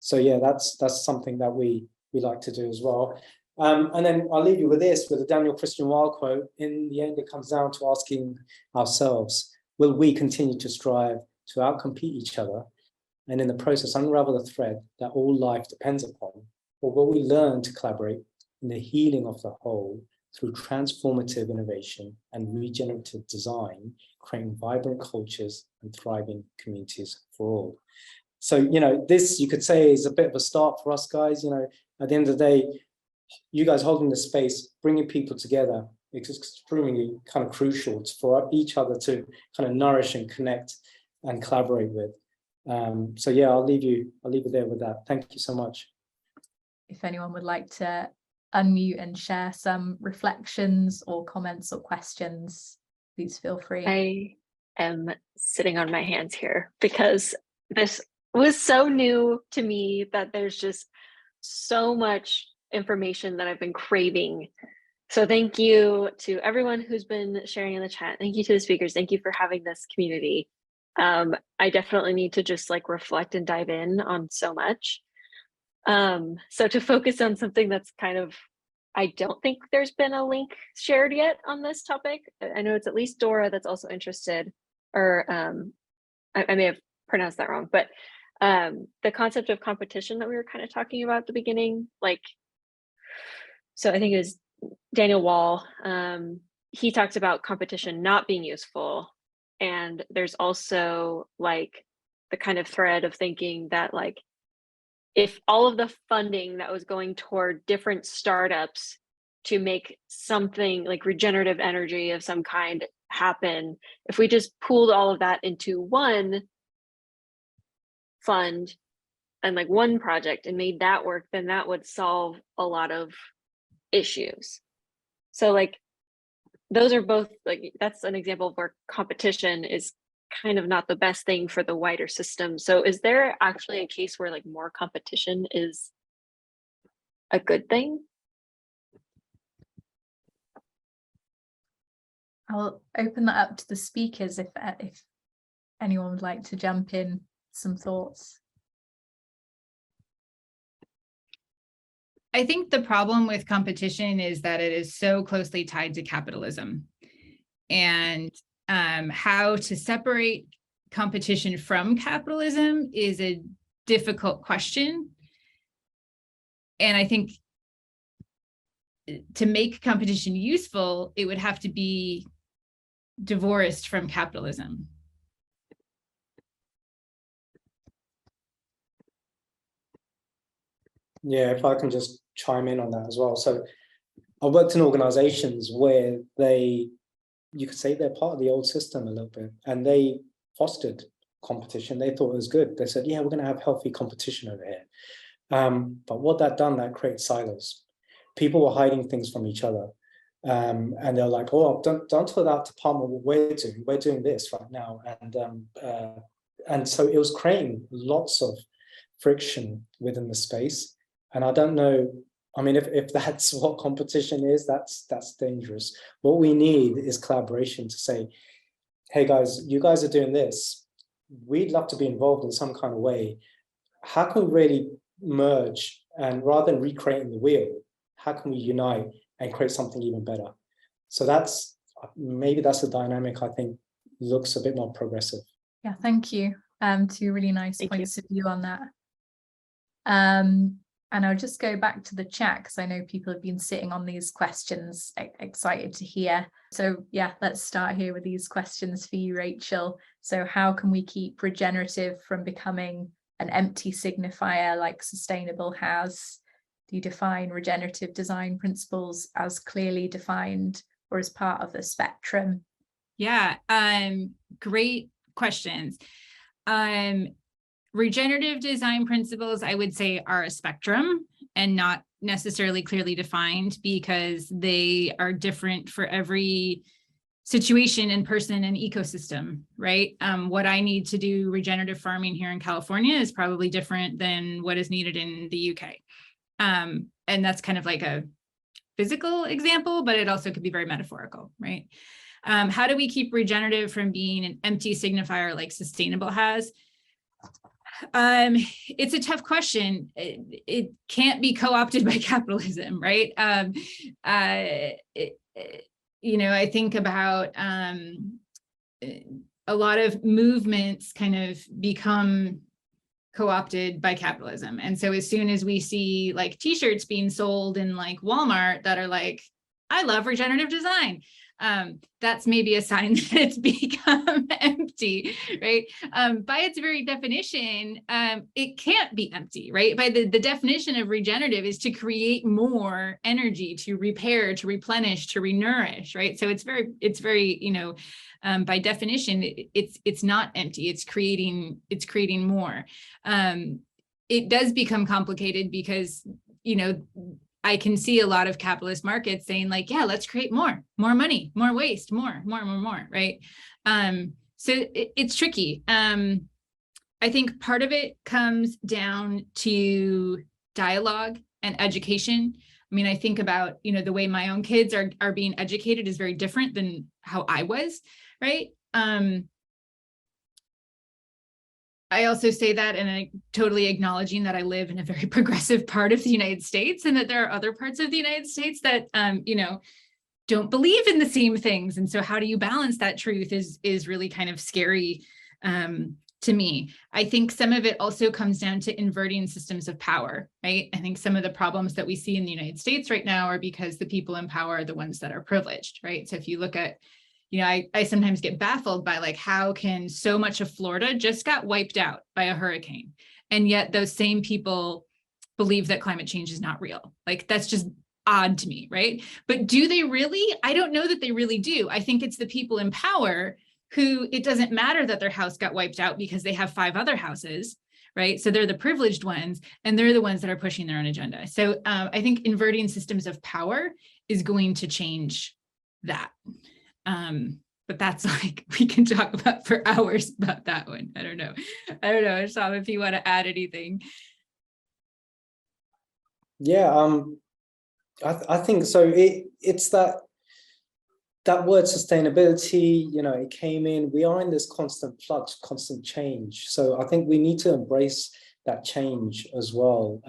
C: So yeah, that's something that we like to do as well. And then I'll leave you with this, with a Daniel Christian Weil quote. In the end, it comes down to asking ourselves, will we continue to strive to outcompete each other and in the process unravel the thread that all life depends upon? Or will we learn to collaborate in the healing of the whole through transformative innovation and regenerative design, creating vibrant cultures and thriving communities for all? So, you know, this you could say is a bit of a start for us guys. You know, at the end of the day, you guys holding the space, bringing people together, it's extremely kind of crucial for each other to kind of nourish and connect and collaborate with. So yeah, I'll leave you there with that. Thank you so much.
A: If anyone would like to unmute and share some reflections or comments or questions, please feel free.
D: I am sitting on my hands here because this was so new to me that there's just so much information that I've been craving. So thank you to everyone who's been sharing in the chat. Thank you to the speakers. Thank you for having this community. I definitely need to just like reflect and dive in on so much. So to focus on something that's kind of, I don't think there's been a link shared yet on this topic. I know it's at least Dora that's also interested, or I may have pronounced that wrong, but the concept of competition that we were kind of talking about at the beginning, like, so I think it was Daniel Wall, he talks about competition not being useful. And there's also like the kind of thread of thinking that like, if all of the funding that was going toward different startups to make something like regenerative energy of some kind happen, if we just pooled all of that into one fund and like one project and made that work, then that would solve a lot of issues. So like those are both like, that's an example of where competition is kind of not the best thing for the wider system. So is there actually a case where like more competition is a good thing?
A: I'll open that up to the speakers if anyone would like to jump in some thoughts.
B: I think the problem with competition is that it is so closely tied to capitalism, and how to separate competition from capitalism is a difficult question. And I think to make competition useful, it would have to be divorced from capitalism.
C: Yeah, if I can just chime in on that as well. So I worked in organizations where you could say they're part of the old system a little bit, and they fostered competition. They thought it was good. They said, yeah, we're going to have healthy competition over here. But what that done, that created silos. People were hiding things from each other. And they're like, oh, don't tell that department what we're doing this right now. And so it was creating lots of friction within the space. And I don't know, I mean, if that's what competition is, that's dangerous. What we need is collaboration to say, hey guys, you guys are doing this. We'd love to be involved in some kind of way. How can we really merge, and rather than recreating the wheel, how can we unite and create something even better? So maybe that's a dynamic I think looks a bit more progressive.
A: Yeah, thank you. Two really nice
D: Thank
A: points of view on that. And I'll just go back to the chat because I know people have been sitting on these questions, excited to hear. So yeah, let's start here with these questions for you, Rachel. So how can we keep regenerative from becoming an empty signifier like sustainable has? Do you define regenerative design principles as clearly defined or as part of the spectrum?
B: Yeah, great questions. Regenerative design principles, I would say, are a spectrum and not necessarily clearly defined because they are different for every situation and person and ecosystem, right? What I need to do regenerative farming here in California is probably different than what is needed in the UK. And that's kind of like a physical example, but it also could be very metaphorical, right? How do we keep regenerative from being an empty signifier like sustainable has? It's a tough question. It can't be co-opted by capitalism, right? You know, I think about a lot of movements kind of become co-opted by capitalism. And so as soon as we see like t-shirts being sold in like Walmart that are like, I love regenerative design, that's maybe a sign that it's become empty, right? By its very definition, it can't be empty, right? By the definition of regenerative is to create more energy, to repair, to replenish, to renourish, right? So it's very, you know, by definition, it's not empty. It's creating more. It does become complicated because, you know, I can see a lot of capitalist markets saying like, yeah, let's create more money, more waste, more, right? So it's tricky. I think part of it comes down to dialogue and education. I mean, I think about, you know, the way my own kids are being educated is very different than how I was, right? I also say that and I totally acknowledging that I live in a very progressive part of the United States and that there are other parts of the United States that, you know, don't believe in the same things. And so how do you balance that truth is really kind of scary to me. I think some of it also comes down to inverting systems of power, right? I think some of the problems that we see in the United States right now are because the people in power are the ones that are privileged, right? So if you look at, you know, I sometimes get baffled by like, how can so much of Florida just got wiped out by a hurricane? And yet those same people believe that climate change is not real. Like, that's just odd to me, right? But do they really? I don't know that they really do. I think it's the people in power who it doesn't matter that their house got wiped out because they have 5 other houses, right? So they're the privileged ones and they're the ones that are pushing their own agenda. So I think inverting systems of power is going to change that. But that's like, we can talk about for hours about that one. I don't know, Ahsan, if you want to add anything.
C: Yeah, I think so. It's that word sustainability, you know, it came in, we are in this constant flux, constant change. So I think we need to embrace that change as well.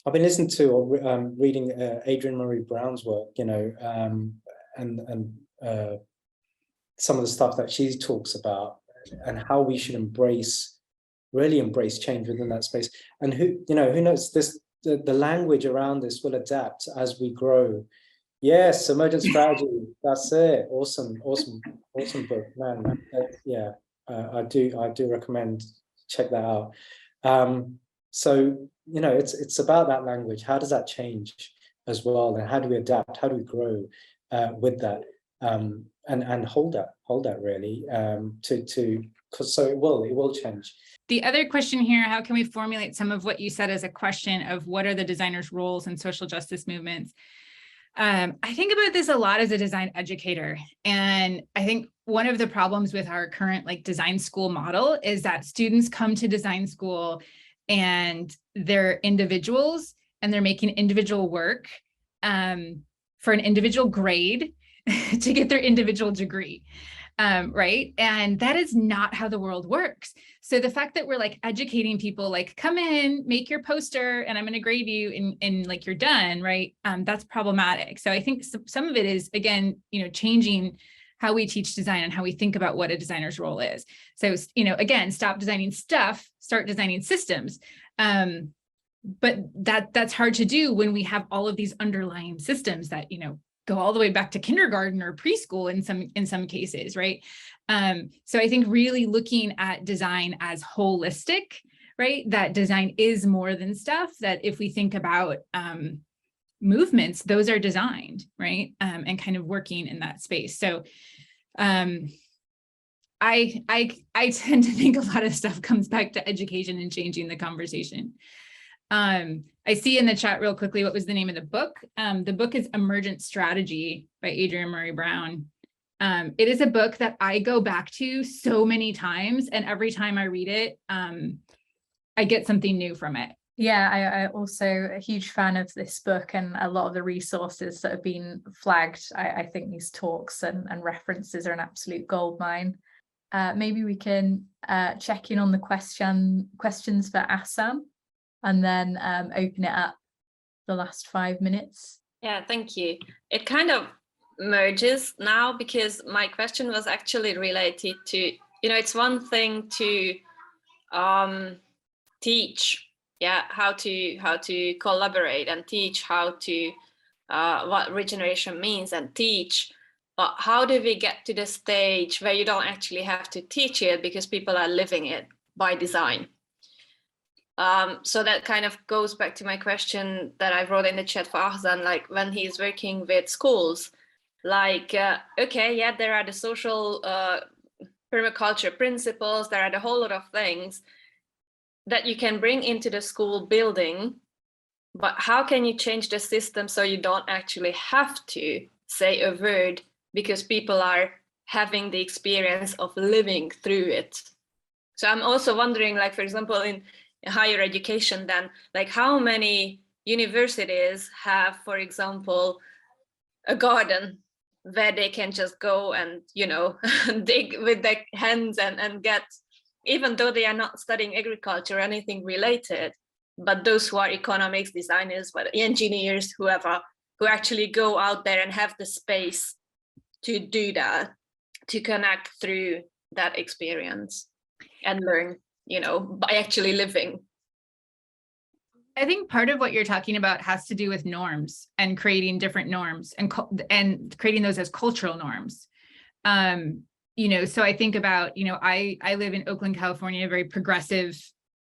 C: I've been listening to or reading Adrienne Marie Brown's work, you know, and some of the stuff that she talks about and how we should really embrace change within that space. And who knows, the language around this will adapt as we grow. Yes, emergent strategy. That's it. Awesome book, man. Yeah, I do recommend check that out. So you know, it's about that language. How does that change as well, and how do we adapt? How do we grow with that? And hold that really because so it will change.
B: The other question here, how can we formulate some of what you said as a question of what are the designers' roles in social justice movements? I think about this a lot as a design educator. And I think one of the problems with our current like design school model is that students come to design school and they're individuals and they're making individual work for an individual grade to get their individual degree. right? And that is not how the world works. So the fact that we're like educating people, like, come in, make your poster, and I'm going to grade you, and like you're done, right? That's problematic. So I think some of it is, again, changing how we teach design and how we think about what a designer's role is. So, again, stop designing stuff, start designing systems. But that's hard to do when we have all of these underlying systems that, go all the way back to kindergarten or preschool in some cases, right? So I think really looking at design as holistic, right? That design is more than stuff, that if we think about movements, those are designed, right? And kind of working in that space. So I tend to think a lot of stuff comes back to education and changing the conversation. I see in the chat real quickly, what was the name of the book? The book is Emergent Strategy by Adrienne Murray Brown. It is a book that I go back to so many times, and every time I read it, I get something new from it.
A: Yeah, I also a huge fan of this book and a lot of the resources that have been flagged. I think these talks and references are an absolute goldmine. Maybe we can check in on the questions for Ahsan, and then open it up the last 5 minutes.
E: Yeah, thank you. It kind of merges now, because my question was actually related to, it's one thing to teach, how to collaborate and teach how to what regeneration means and teach. But how do we get to the stage where you don't actually have to teach it because people are living it by design? So that kind of goes back to my question that I wrote in the chat for Ahsan, like when he's working with schools, like, okay, yeah, there are the social permaculture principles, there are a whole lot of things that you can bring into the school building, but how can you change the system so you don't actually have to say a word because people are having the experience of living through it? So I'm also wondering, like, for example, in higher education, then, like, how many universities have, for example, a garden where they can just go and, dig with their hands and get, even though they are not studying agriculture or anything related, but those who are economics, designers, but engineers, whoever, who actually go out there and have the space to do that, to connect through that experience and learn, by actually living.
B: I think part of what you're talking about has to do with norms and creating different norms and creating those as cultural norms. So I think about, I live in Oakland, California, a very progressive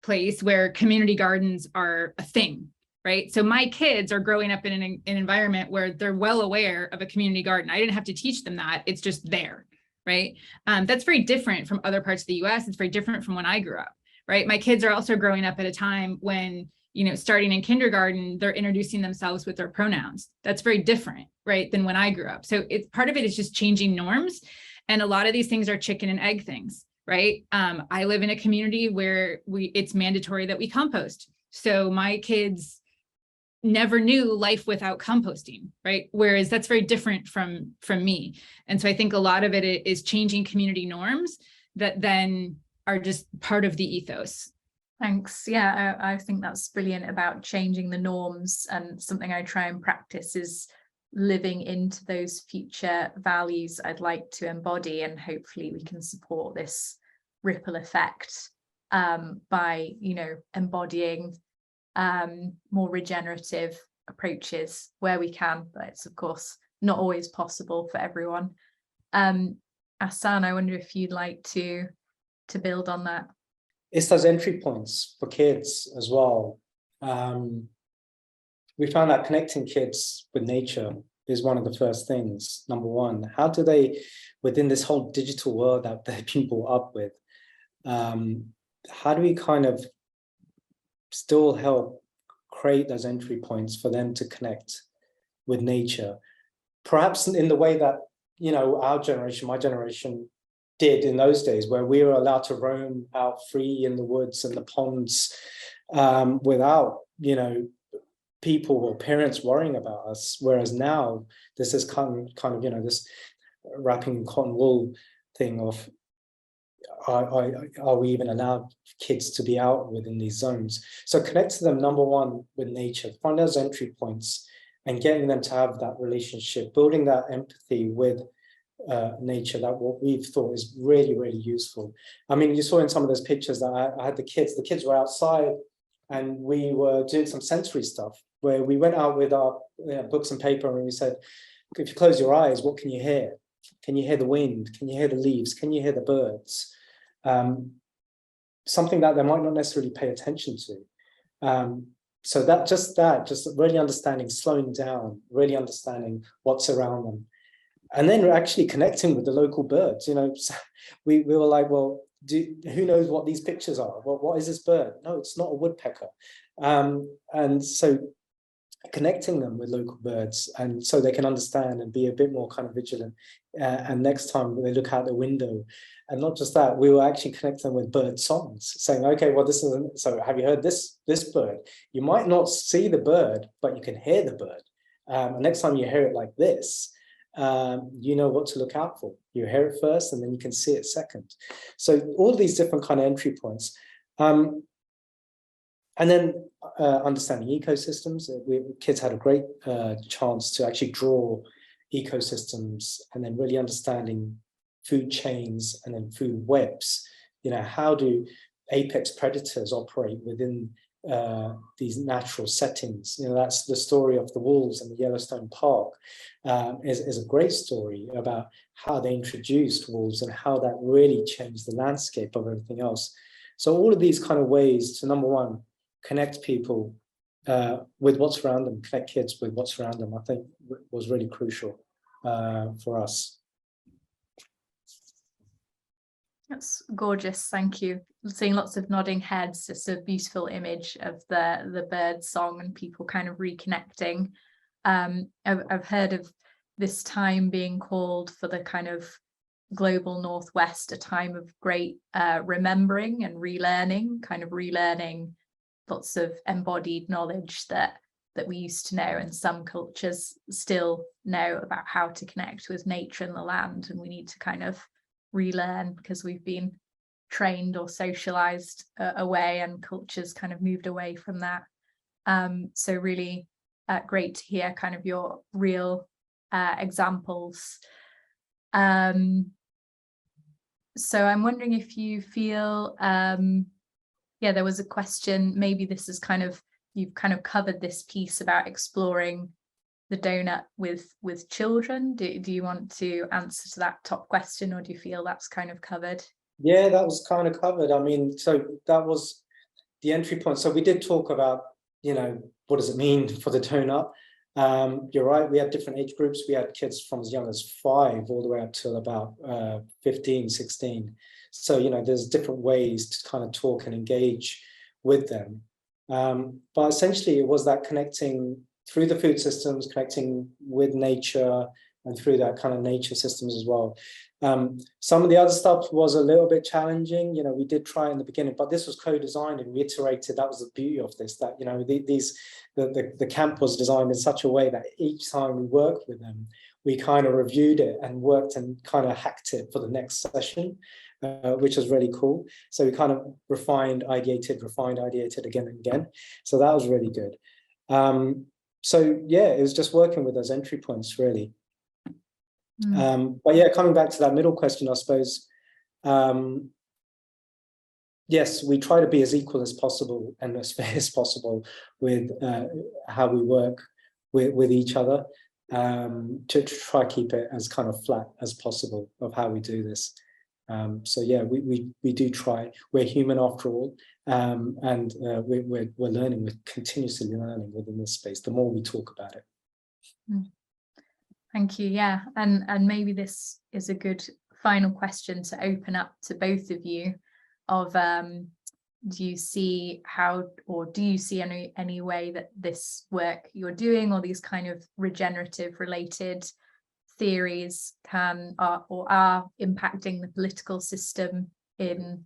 B: place where community gardens are a thing, right? So my kids are growing up in an environment where they're well aware of a community garden. I didn't have to teach them that, it's just there. Right. That's very different from other parts of the US. It's very different from when I grew up. Right. My kids are also growing up at a time when, starting in kindergarten, they're introducing themselves with their pronouns. That's very different, right, than when I grew up. So it's part of it is just changing norms. And a lot of these things are chicken and egg things, right? I live in a community where it's mandatory that we compost. So my kids never knew life without composting, right? Whereas that's very different from me. And so I think a lot of it is changing community norms that then are just part of the ethos.
A: Thanks. Yeah, I think that's brilliant about changing the norms, and something I try and practice is living into those future values I'd like to embody, and hopefully we can support this ripple effect by, embodying more regenerative approaches where we can, but it's of course not always possible for everyone. Ahsan, I wonder if you'd like to build on that.
C: It's those entry points for kids as well. We found that connecting kids with nature is one of the first things. Number one, how do they, within this whole digital world that they've been brought up with, how do we kind of still help create those entry points for them to connect with nature? Perhaps in the way that, our generation, my generation, did in those days, where we were allowed to roam out free in the woods and the ponds without, people or parents worrying about us. Whereas now there's this kind of, this wrapping in cotton wool thing of, are we even allowed kids to be out within these zones? So connect to them, number one, with nature, find those entry points and getting them to have that relationship, building that empathy with nature, that what we've thought is really, really useful. I mean, you saw in some of those pictures that I had the kids were outside and we were doing some sensory stuff where we went out with our books and paper and we said, if you close your eyes, what can you hear? Can you hear the wind? Can you hear the leaves? Can you hear the birds? Something that they might not necessarily pay attention to. So just really understanding, slowing down, really understanding what's around them. And then we're actually connecting with the local birds. You know, we were like, well, who knows what these pictures are? What is this bird? No, it's not a woodpecker. And so connecting them with local birds, and so they can understand and be a bit more kind of vigilant. And next time they look out the window, and not just that, we will actually connect them with bird songs, saying, okay, well, this isn't, so have you heard this bird? You might not see the bird, but you can hear the bird. And next time you hear it like this, you know what to look out for. You hear it first, and then you can see it second. So all these different kind of entry points. And then understanding ecosystems. Kids had a great chance to actually draw ecosystems, and then really understanding food chains and then food webs. You know, how do apex predators operate within these natural settings? You know, that's the story of the wolves and the Yellowstone Park. Is a great story about how they introduced wolves and how that really changed the landscape of everything else. So all of these kind of ways to, number one, connect people with what's around them, connect kids with what's around them, I think was really crucial for us.
A: That's gorgeous, thank you. Seeing lots of nodding heads, it's a beautiful image of the bird song and people kind of reconnecting. I've heard of this time being called for the kind of global Northwest, a time of great remembering and relearning, kind of relearning lots of embodied knowledge that we used to know, and some cultures still know about how to connect with nature and the land, and we need to kind of relearn because we've been trained or socialized away, and cultures kind of moved away from that. So really great to hear kind of your real examples. So I'm wondering if you feel, yeah, there was a question, maybe this is kind of, you've kind of covered this piece about exploring the donut with children. Do you want to answer to that top question, or do you feel that's kind of covered?
C: Yeah, that was kind of covered. I mean, so that was the entry point. So we did talk about, you know, what does it mean for the donut? You're right, we had different age groups. We had kids from as young as 5 all the way up till about 15, 16. So, you know, there's different ways to kind of talk and engage with them. But essentially it was that connecting through the food systems, connecting with nature, and through that kind of nature systems as well. Some of the other stuff was a little bit challenging. You know, we did try in the beginning, but this was co-designed and reiterated. That was the beauty of this, that, you know, the camp was designed in such a way that each time we worked with them, we kind of reviewed it and worked and kind of hacked it for the next session, which was really cool. So we kind of refined, ideated again and again. So that was really good. So yeah, it was just working with those entry points, really. But yeah, coming back to that middle question, I suppose, yes, we try to be as equal as possible and as fair as possible with how we work with each other, to try to keep it as kind of flat as possible of how we do this. So yeah, we do try. We're human after all, and we're learning. We're continuously learning within this space. The more we talk about it.
A: Thank you. Yeah, and maybe this is a good final question to open up to both of you. Of do you see how, or do you see any way that this work you're doing, or these kind of regenerative related theories can or are impacting the political system in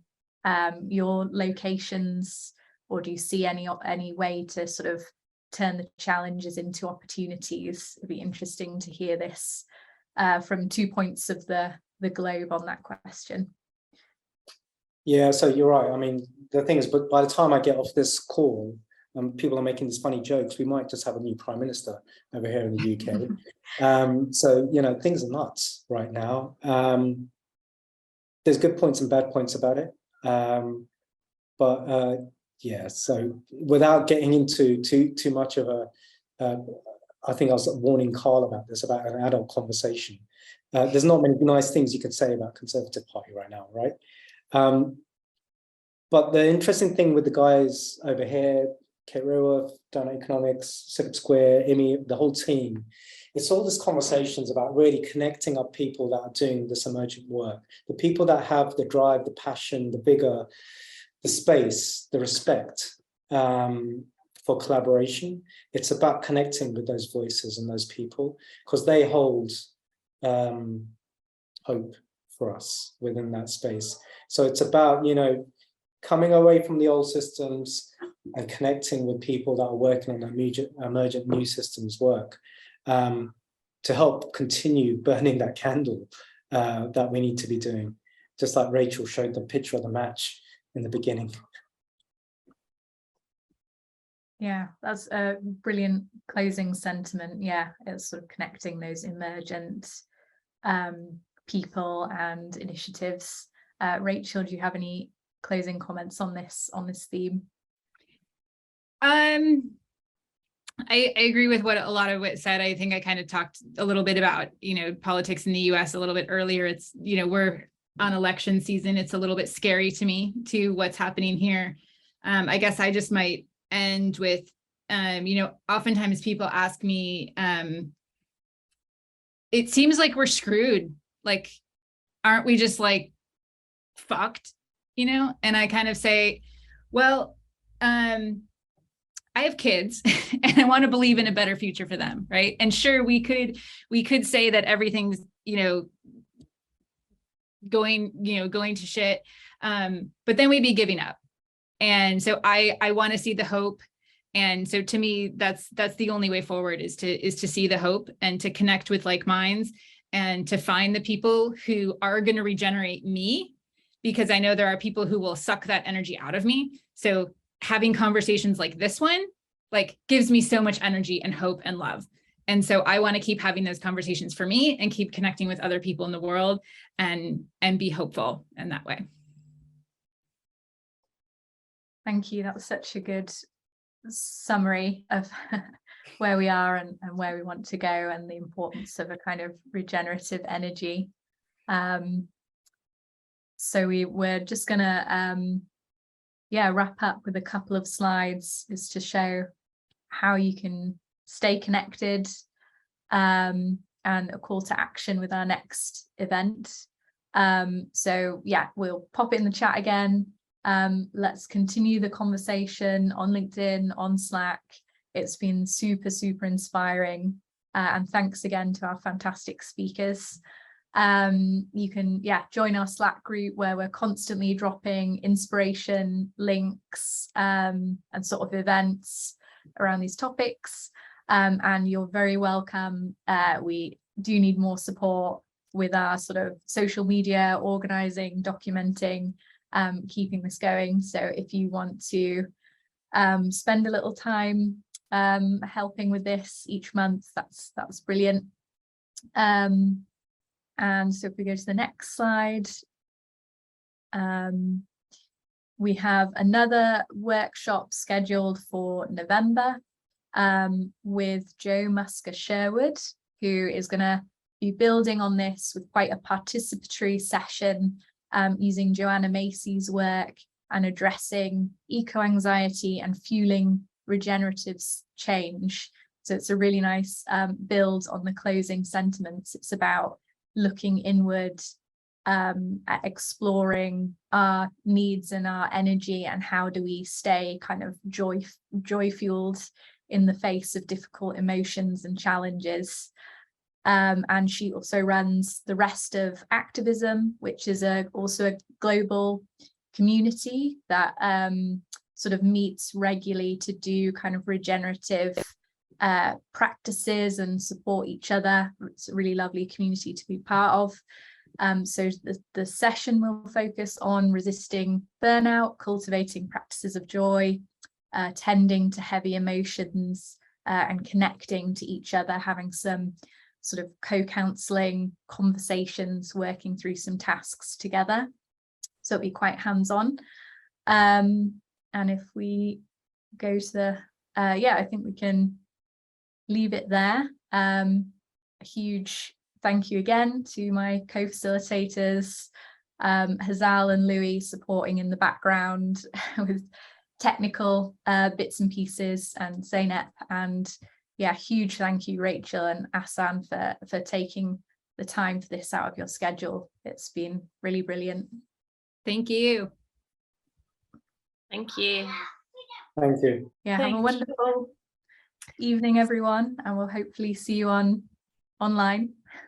A: your locations, or do you see any way to sort of turn the challenges into opportunities? It'd be interesting to hear this from 2 points of the the globe on that question.
C: Yeah, so you're right. I mean, the thing is, but by the time I get off this call, people are making these funny jokes. We might just have a new prime minister over here in the UK. So, you know, things are nuts right now. There's good points and bad points about it. Yeah, so without getting into too much of a, I think I was warning Carl about this, about an adult conversation. There's not many nice things you could say about Conservative Party right now, right? But the interesting thing with the guys over here, Kate Raworth, down at Economics, Civic Square, Imi, the whole team, it's all these conversations about really connecting up people that are doing this emergent work, the people that have the drive, the passion, the vigor, the space, the respect for collaboration. It's about connecting with those voices and those people, because they hold hope for us within that space. So it's about, you know, coming away from the old systems and connecting with people that are working on emergent new systems work to help continue burning that candle that we need to be doing. Just like Rachel showed the picture of the match in the beginning.
A: Yeah, that's a brilliant closing sentiment. Yeah, it's sort of connecting those emergent people and initiatives. Rachel, do you have any closing comments on this theme?
B: I agree with what a lot of what said. I think I kind of talked a little bit about, you know, politics in the US a little bit earlier. It's, you know, we're on election season. It's a little bit scary to me, to what's happening here. I guess I just might end with, you know, oftentimes people ask me, it seems like we're screwed. Like, aren't we just like fucked, you know? And I kind of say, well, I have kids and I want to believe in a better future for them, right? And sure, we could say that everything's, you know, going to shit, but then we'd be giving up. And so I want to see the hope. And so to me, that's the only way forward, is to see the hope and to connect with like minds and to find the people who are going to regenerate me, because I know there are people who will suck that energy out of me. So having conversations like this one, like, gives me so much energy and hope and love. And so I want to keep having those conversations for me and keep connecting with other people in the world and be hopeful in that way.
A: Thank you. That was such a good summary of where we are and where we want to go, and the importance of a kind of regenerative energy. So we're just gonna wrap up with a couple of slides, is to show how you can stay connected, and a call to action with our next event. So yeah, we'll pop it in the chat again. Let's continue the conversation on LinkedIn, on Slack. It's been super, super inspiring. And thanks again to our fantastic speakers. You can join our Slack group, where we're constantly dropping inspiration links and sort of events around these topics. And you're very welcome. We do need more support with our sort of social media, organizing, documenting, keeping this going. So if you want to spend a little time helping with this each month, that's brilliant. And so if we go to the next slide, we have another workshop scheduled for November with Jo Musker-Sherwood, who is going to be building on this with quite a participatory session, using Joanna Macy's work and addressing eco-anxiety and fueling regenerative change. So it's a really nice build on the closing sentiments. It's about looking inward, at exploring our needs and our energy, and how do we stay kind of joy fueled in the face of difficult emotions and challenges. And she also runs the Rest of Activism, which is also a global community that sort of meets regularly to do kind of regenerative practices and support each other. It's a really lovely community to be part of. So the session will focus on resisting burnout, cultivating practices of joy, tending to heavy emotions, and connecting to each other, having some sort of co-counseling conversations, working through some tasks together. So it'll be quite hands-on. And if we go to the, I think we can leave it there. A huge thank you again to my co-facilitators, Hazal and Louis, supporting in the background with technical bits and pieces, and Zeynep, and huge thank you Rachel and Ahsan for taking the time for this out of your schedule. It's been really brilliant.
B: Thank you.
E: Thank you.
C: Thank you.
A: Have a wonderful evening, everyone, and we'll hopefully see you online.